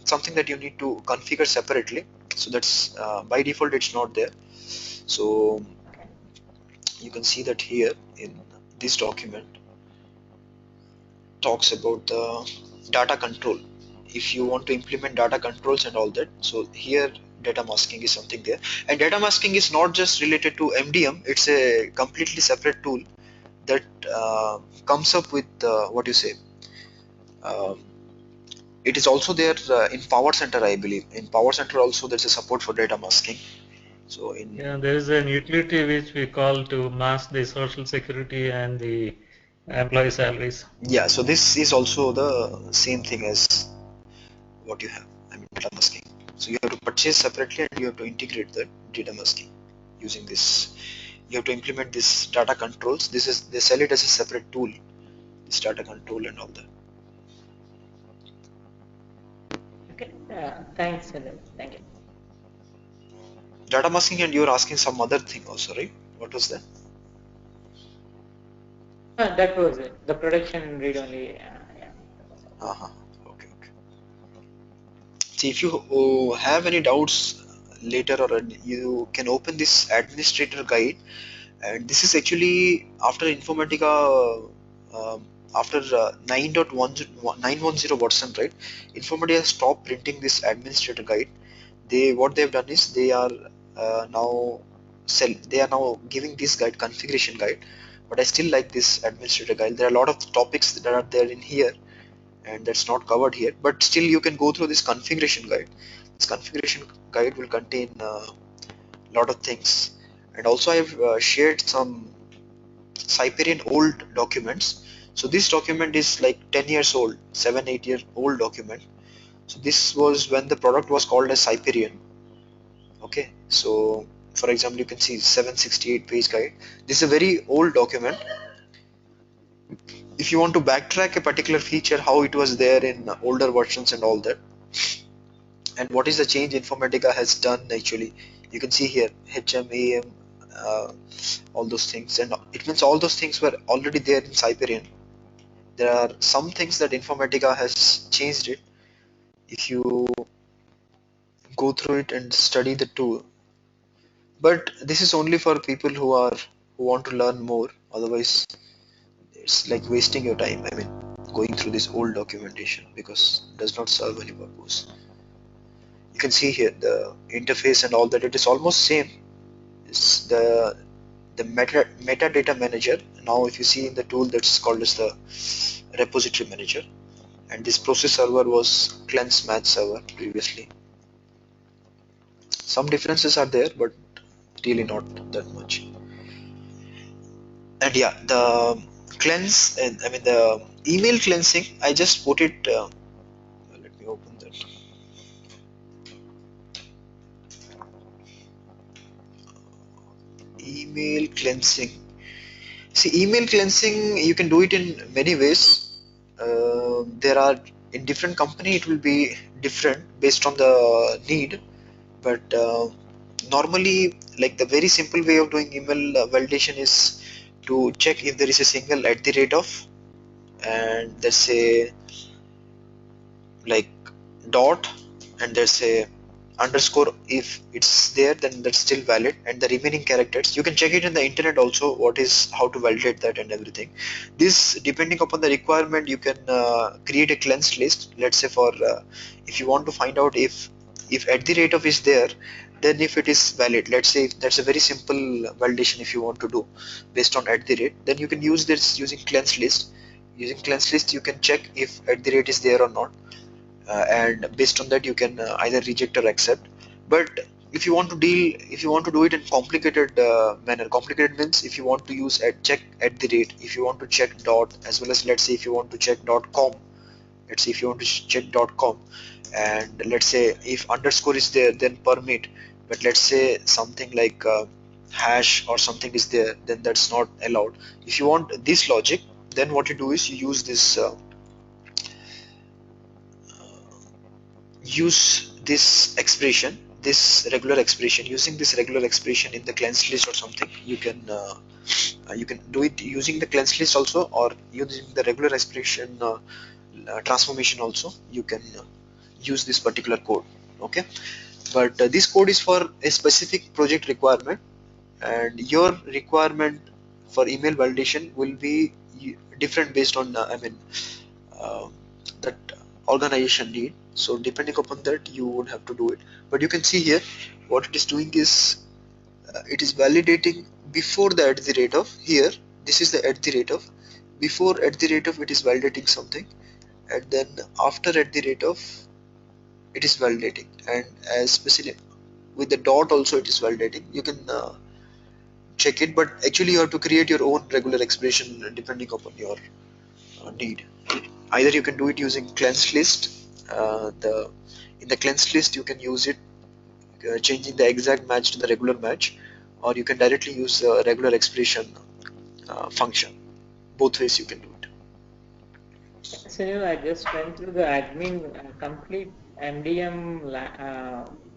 something that you need to configure separately. So that's by default it's not there. So Okay. you can see that here in this document talks about the data control. If you want to implement data controls and all that, so here data masking is something there. And data masking is not just related to MDM, it's a completely separate tool that comes up with what you say, um, it is also there in Power Center. I believe in Power Center also there's a support for data masking. So in, Yeah, there is an utility which we call to mask the social security and the employee salaries. yeah, so this is also the same thing as what you have. I mean, data masking. So you have to purchase separately and you have to integrate the data masking using this. You have to implement this data controls. This is, they sell it as a separate tool. This data control and all that. Okay. Thanks, Sunil. Thank you. Data masking, and you're asking some other thing also, right? What was that? That was it. The production read only. Yeah. Uh-huh. Okay, okay. See, if you have any doubts later, or you can open this administrator guide. And this is actually after Informatica, after 9.10 version, right? Informatica stopped printing this administrator guide. They, what they've done is they are they are now giving this guide, configuration guide. But I still like this administrator guide. There are a lot of topics that are there in here, and that's not covered here. But still, you can go through this configuration guide. This configuration guide will contain a lot of things. And also I've shared some Siberian old documents. So this document is like 10 years old, 7 8 year old document. So this was when the product was called as Siberian. Okay, so for example, you can see 768 page guide. This is a very old document. If you want to backtrack a particular feature, how it was there in older versions and all that, and what is the change Informatica has done actually, you can see here HMAM, all those things, and it means all those things were already there in Cyperion. There are some things that Informatica has changed it. If you go through it and study the tool, but this is only for people who want to learn more. Otherwise, it's like wasting your time. I mean, going through this old documentation because it does not serve any purpose. You can see here the interface and all that. It is almost same. It's the metadata manager. Now, if you see in the tool, that's called as the repository manager. And this process server was cleanse match server previously. Some differences are there, but really not that much. And yeah, the cleanse, and I mean the email cleansing, I just put it. Let me open that. Email cleansing. See, email cleansing, you can do it in many ways. There are in different company, it will be different based on the need. But normally, like the very simple way of doing email validation is to check if there is a single at the rate of, and there's a like dot, and there's a underscore. If it's there, then that's still valid, and the remaining characters you can check it in the internet also, what is how to validate that and everything. This, depending upon the requirement, you can create a cleansed list. Let's say for if you want to find out if at the rate of is there, then if it is valid, let's say that's a very simple validation. If you want to do based on at the rate, then you can use this using cleansed list. Using cleansed list, you can check if at the rate is there or not, and based on that you can either reject or accept. But if you want to do it in complicated manner, complicated means if you want to use at check at the rate, if you want to check dot, as well as let's say if you want to check dot com, let's say if you want to check dot com, and let's say if underscore is there, then permit. But let's say something like hash or something is there, then that's not allowed. If you want this logic, then what you do is you use this use this expression, this regular expression. Using this regular expression in the cleansed list or something, you can do it using the cleansed list also, or using the regular expression transformation also. You can use this particular code. Okay, but this code is for a specific project requirement, and your requirement for email validation will be different based on uh, that organization need. So depending upon that, you would have to do it. But you can see here what it is doing is it is validating before the at the rate of. Here this is the at the rate of. Before at the rate of, it is validating something, and then after at the rate of, it is validating, and as especially with the dot also it is validating. You can check it, but actually you have to create your own regular expression depending upon your need. Either you can do it using cleansed list. The in the cleansed list you can use it changing the exact match to the regular match, or you can directly use the regular expression function. Both ways you can do it. So I just went through the admin complete MDM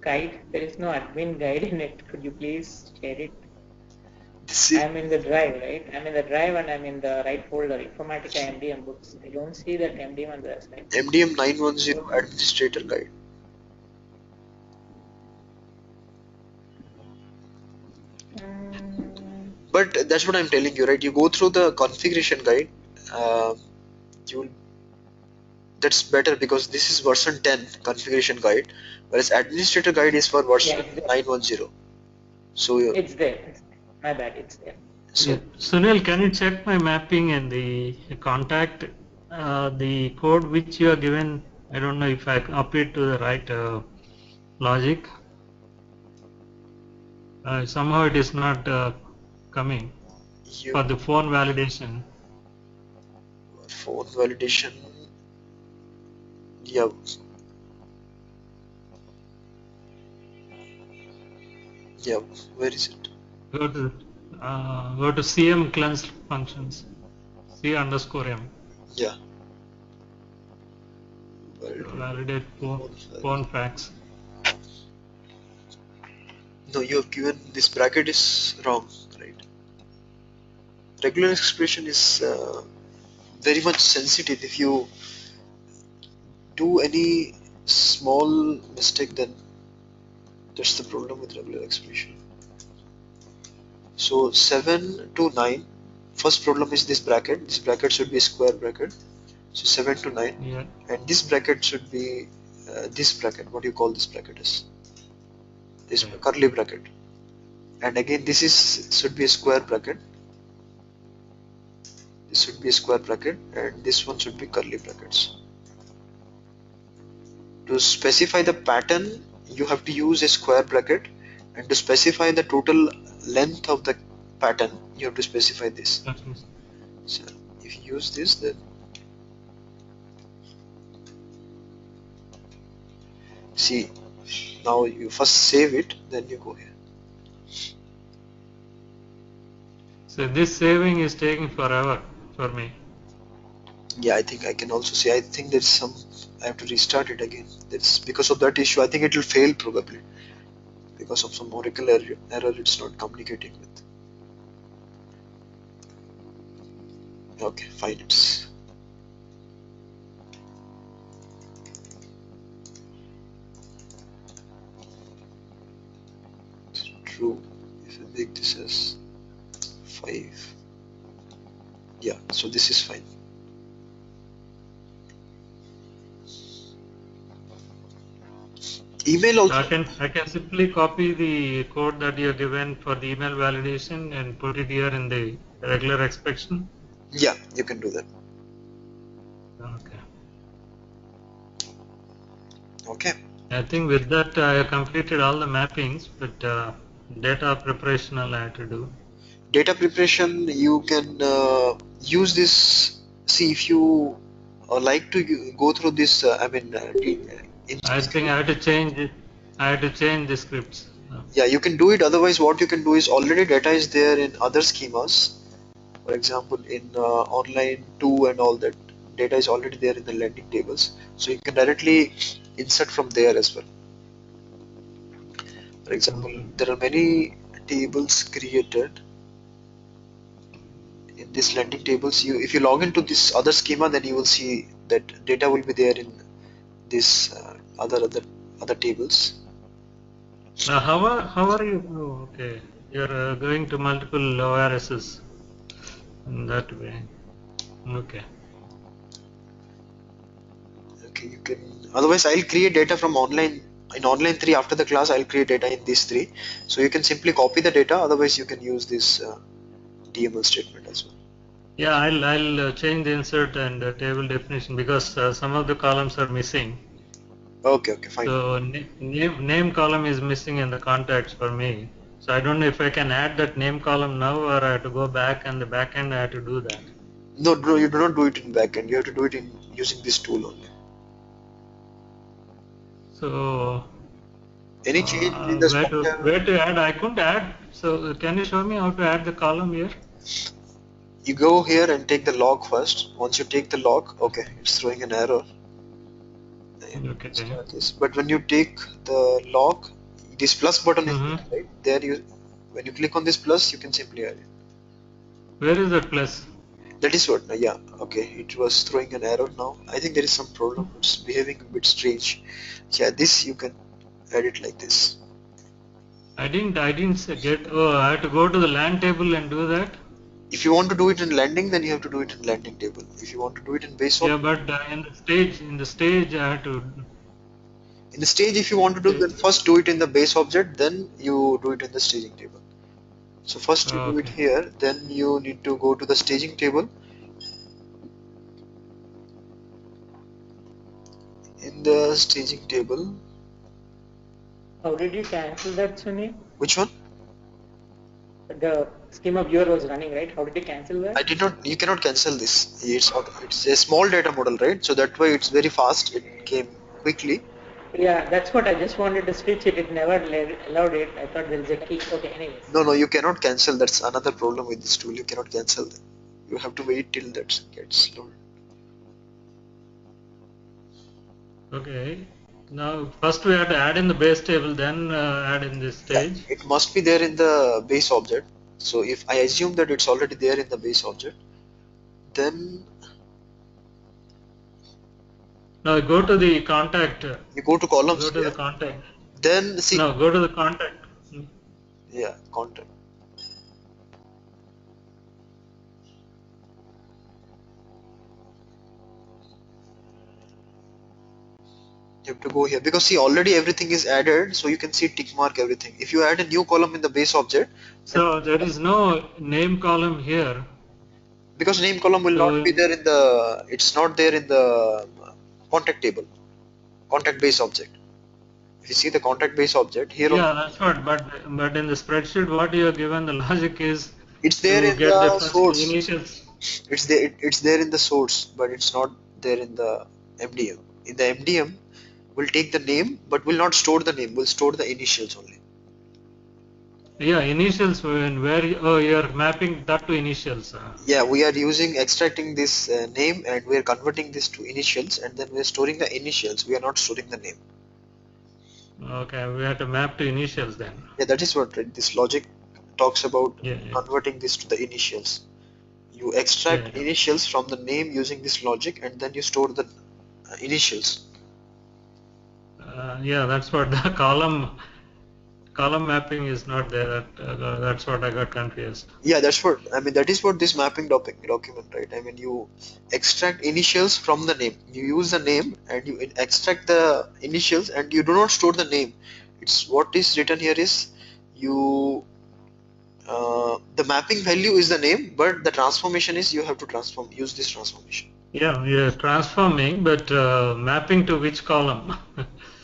guide. There is no admin guide in it. Could you please share it? I'm in the drive, right? I'm in the drive and I'm in the right folder, Informatica MDM books. I don't see that MDM on the side. MDM 910 administrator guide. But that's what I'm telling you, right? You go through the configuration guide. You That's better because this is version 10 configuration guide, whereas administrator guide is for version 910. So it's there. My bad, it's there. Yeah. Sunil, can you check my mapping and the contact, the code which you are given? I don't know if I up it to the right logic. Somehow it is not coming for the phone validation. Phone validation, yeah. Yeah, where is it? Go to CM cleansed functions. C underscore M. Yeah. Validate Phone file. phone fax. No, you have given this bracket is wrong, right? Regular expression is very much sensitive. If you do any small mistake, then that's the problem with regular expression. So 7 to 9, first problem is this bracket. This bracket should be a square bracket. So 7 to 9, Yeah. and this bracket should be this bracket. What do you call this bracket is? This Okay. curly bracket. And again, this is should be a square bracket. This should be a square bracket, and this one should be curly brackets. To specify the pattern, you have to use a square bracket, and to specify the total length of the pattern, you have to specify this. So if you use this, then see, now you first save it, then you go here. So this saving is taking forever for me. Yeah, I think I can also see. I think there's some. I have to restart it again. That's because of that issue. I think it will fail probably because of some Oracle error. It's not communicating with. Okay, fine. It's true. If I make this as 5, yeah. So this is fine. Email also. I can simply copy the code that you have given for the email validation and put it here in the regular expression. Yeah, you can do that. Okay. Okay. I think with that I have completed all the mappings, but data preparation I have to do. Data preparation, you can use this. See, if you like to go through this, I think I have to change it. I have to change the scripts. yeah, you can do it. Otherwise, what you can do is already data is there in other schemas. For example, in online 2 and all that, data is already there in the landing tables. So you can directly insert from there as well. For example, Okay. there are many tables created in this landing tables. If you log into this other schema, then you will see that data will be there in this other tables. Now, how are you? Oh, okay, you're going to multiple ORSs in that way. Okay. Okay, you can. Otherwise, I'll create data from online. In online 3 after the class, I'll create data in these 3. So you can simply copy the data. Otherwise, you can use this DML statement as well. Yeah, I'll change the insert and table definition because some of the columns are missing. Okay, fine. So name column is missing in the context for me. So I don't know if I can add that name column now or I have to go back and the back end I have to do that. No, you do not do it in backend. You have to do it in using this tool only. So Any change in the where to add? I couldn't add. So can you show me how to add the column here? you go here and take the log first. Once you take the log, okay, it's throwing an error. Okay. Start this. But when you take the log, this plus button is there, right? There when you click on this plus, you can simply add it. Where is that plus? That is what, yeah, okay, it was throwing an error now. I think there is some problem. It's behaving a bit strange. Yeah, this you can add it like this. I didn't get. Oh, I have to go to the land table and do that. If you want to do it in landing, then you have to do it in landing table. If you want to do it in base Yeah, object, but in the stage, I have to. in the stage, if you want to do, then first do it in the base object, then you do it in the staging table. So first you do it Okay. here, then you need to go to the staging table. In the staging table, How did you cancel that, Sunny? which one? The schema viewer was running, right? How did you cancel that? I did not. You cannot cancel this. It's a small data model, right? So that way it's very fast. It came quickly. Yeah, that's what I just wanted to switch it. It never allowed it. I thought there is a key. Okay, anyways. No, you cannot cancel. That's another problem with this tool. You cannot cancel them. You have to wait till that gets loaded. Okay. Now, first we have to add in the base table, then add in this Yeah, stage. it must be there in the base object. So if I assume that it's already there in the base object, then Now go to the contact. you go to columns Go to the here. contact. Then see, No, go to the contact. yeah, contact. You have to go here because see already everything is added, so you can see tick mark everything. If you add a new column in the base object, then So there is no name column here. because name column will not be So there in the, it's not there in the contact table, contact base object. If you see the contact base object here also, yeah, that's what. But in the spreadsheet, what you are given the logic is it's there to in get the the first source. initials. It's there in the source, but it's not there in the MDM. In the MDM, we'll take the name, but will not store the name. We'll store the initials only. Yeah, initials where oh, you're mapping that to initials. Yeah, we are using extracting this name and we are converting this to initials, and then we are storing the initials. We are not storing the name. Okay, we have to map to initials then. Yeah, that is what this logic talks about, Yeah, yeah, converting this to the initials. You yeah, extract yeah. initials from the name using this logic, and then you store the initials. Yeah, that's what the column mapping is not there. That's what I got confused. Yeah, that's what I mean. That is what this mapping document, right? I mean, you extract initials from the name. You use the name and you extract the initials, and you do not store the name. It's what is written here is you the mapping value is the name, but the transformation is you have to use this transformation. Yeah, we are transforming, but mapping to which column?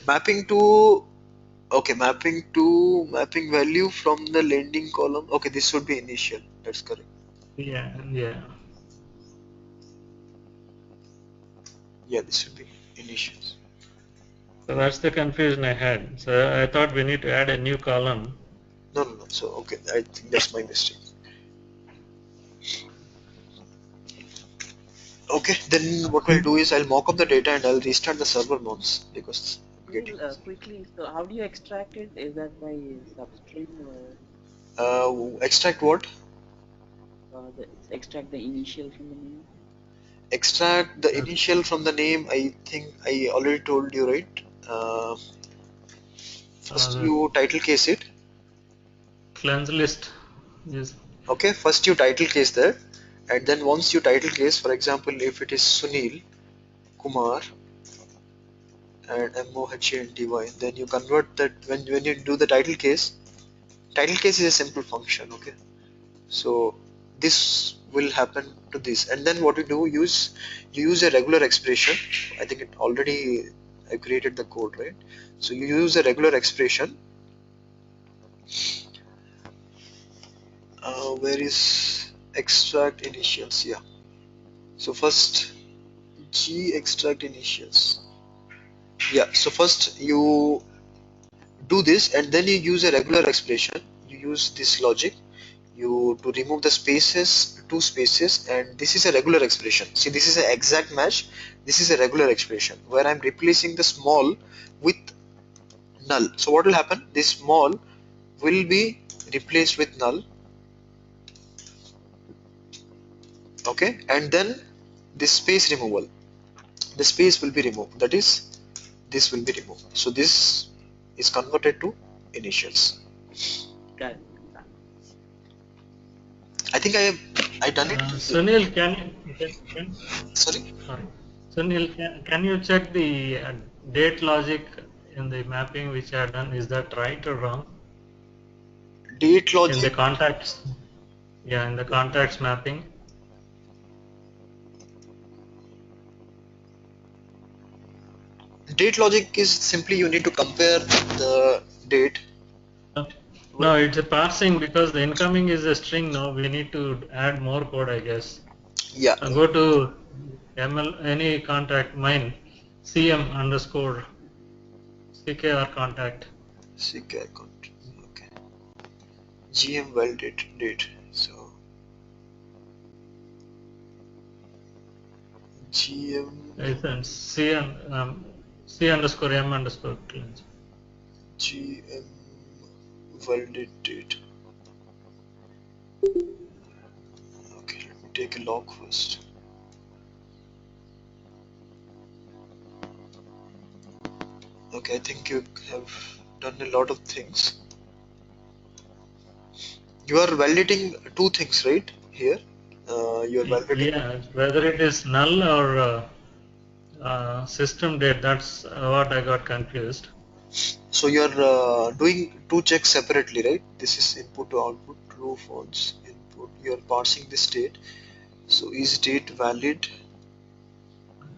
Mapping to okay, mapping value from the lending column. Okay, this should be initial. That's correct. Yeah, yeah. Yeah, this should be initials. So that's the confusion I had. So I thought we need to add a new column. No. So okay, I think that's my mistake. Okay, then what I'll do is I'll mock up the data and I'll restart the server once because I'm getting Quickly, so how do you extract it? Is that by substring or extract what? extract the initial from the name? Extract the initial from the name. I think I already told you, right? First The you title case it. cleanse list is Okay, first you title case that, and then once you title case, for example, if it is Sunil Kumar and MOHANDY, then you convert that when you do the title case. Title case is a simple function, okay? So this will happen to this, and then what you use a regular expression. I think it already I created the code, right? So you use a regular expression. Where is extract initials? Yeah. So first G extract initials. Yeah. So first you do this, and then you use a regular expression. You use this logic. You to remove the spaces, two spaces, and this is a regular expression. See, this is an exact match. This is a regular expression where I'm replacing the small with null. So what will happen? This small will be replaced with null, okay, and then this space removal, the space will be removed, that is this will be removed. So this is converted to initials. Got it. I think I done it. Sunil, Sorry, sorry. Sunil, can you check the date logic in the mapping which I have done? Is that right or wrong? date In the logic. contacts, yeah, in the contacts mapping. Date logic is simply you need to compare the date. No, it's a parsing because the incoming is a string now. We need to add more code, I guess. Yeah, Go to ML, any contact, mine, CM underscore. CKR contact. CKR contact. Okay. GM validate date. So GM It's C underscore M underscore cleanse. GM validate date. Okay, let me take a log first. Okay, I think you have done a lot of things. You are validating two things, right? Here, you are validating. Yeah, whether it is null or system date, that's what I got confused. So you are doing two checks separately, right? This is input to output, true, false, input. You are parsing the state. So is date valid?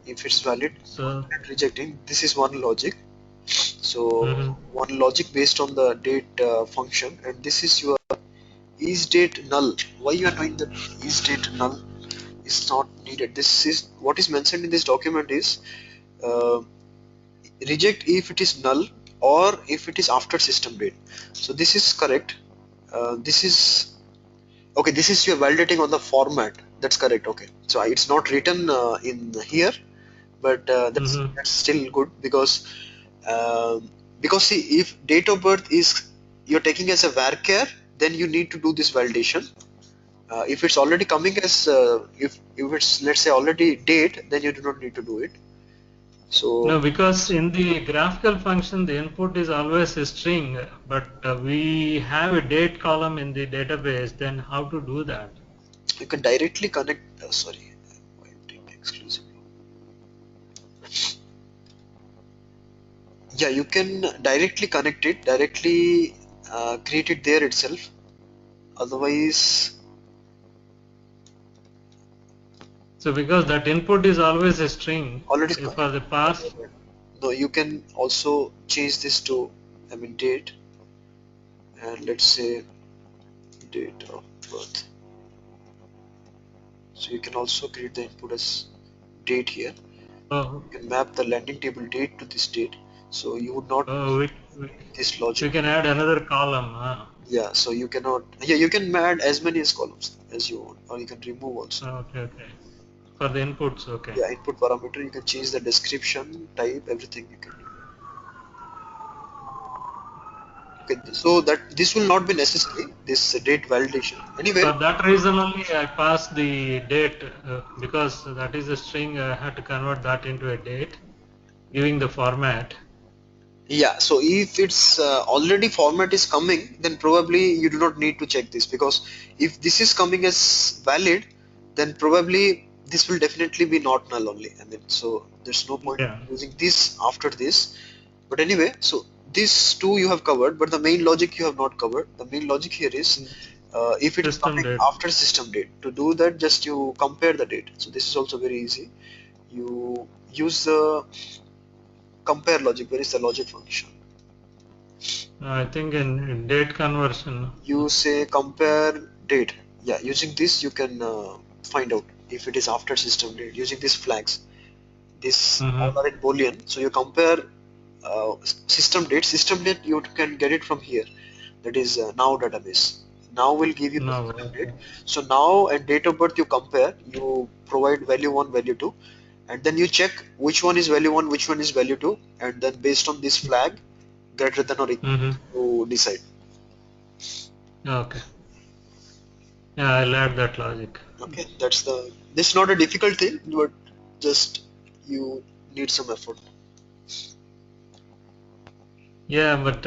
If it's valid, So, rejecting. This is one logic. So mhm. one logic based on the date function, and this is your is date null. Why you are doing that? Is date null is not needed. This is what is mentioned in this document is uh, reject if it is null or if it is after system date. So this is correct. This is okay. This is you're validating on the format. That's correct. Okay. So it's not written in here, but that's still good because see, if date of birth is you're taking as a varchar, then you need to do this validation. If it's already coming as if it's let's say already date, then you do not need to do it. So No, because in the graphical function, the input is always a string, but we have a date column in the database. Then how to do that? you can directly connect. Sorry, pointing exclusively. Yeah, you can directly connect it, directly create it there itself. Otherwise, So because that input is always a string, already if for the parse, no, you can also change this to I mean date, and let's say date of birth. So you can also create the input as date here. oh, You can map the landing table date to this date. So you would not oh, this logic. we can add another column. Yeah, so you cannot. Yeah, you can add as many as columns as you want, or you can remove also. Okay, okay. For the inputs, okay. Yeah, input parameter. You can change the description, type, everything you can do. Okay, so that this will not be necessary. This date validation. Anyway, For that reason only I passed the date because that is a string. I had to convert that into a date, giving the format. yeah. So if it's already format is coming, then probably you do not need to check this because if this is coming as valid, then probably this will definitely be not null only. I mean, so there's no point Yeah. using this after this. But anyway, so these two you have covered, but the main logic you have not covered. The main logic here is if it is System coming date. after system date. To do that, just you compare the date. So this is also very easy. You use the compare logic. Where is the logic function? I think in date conversion. You say compare date. Yeah, using this you can find out if it is after system date using these flags. This all Mm-hmm. are in Boolean. So you compare system date. System date you can get it from here. That is now database. Now will give you the No. system date. Okay. So now and date of birth you compare. You provide value 1, value 2, and then you check which one is value 1, which one is value 2, and then based on this flag, greater than or equal Mm-hmm. to decide. Okay. Yeah, I'll add that logic. Okay, that's the. This is not a difficult thing, but just you need some effort. Yeah, but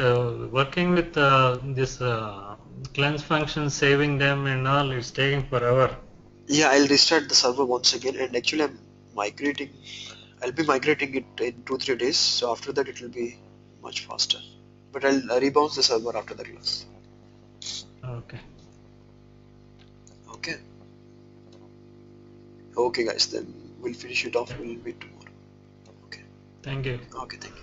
working with this cleanse function, saving them and all, it's taking forever. Yeah, I'll restart the server once again, and actually I'm migrating. I'll be migrating it in 2 3 days. So after that it will be much faster. But I'll rebounce the server after the class. Okay. Okay. Okay, guys. Then we'll finish it off. Yeah. We'll meet tomorrow. Okay. Thank you. Okay. Thank you.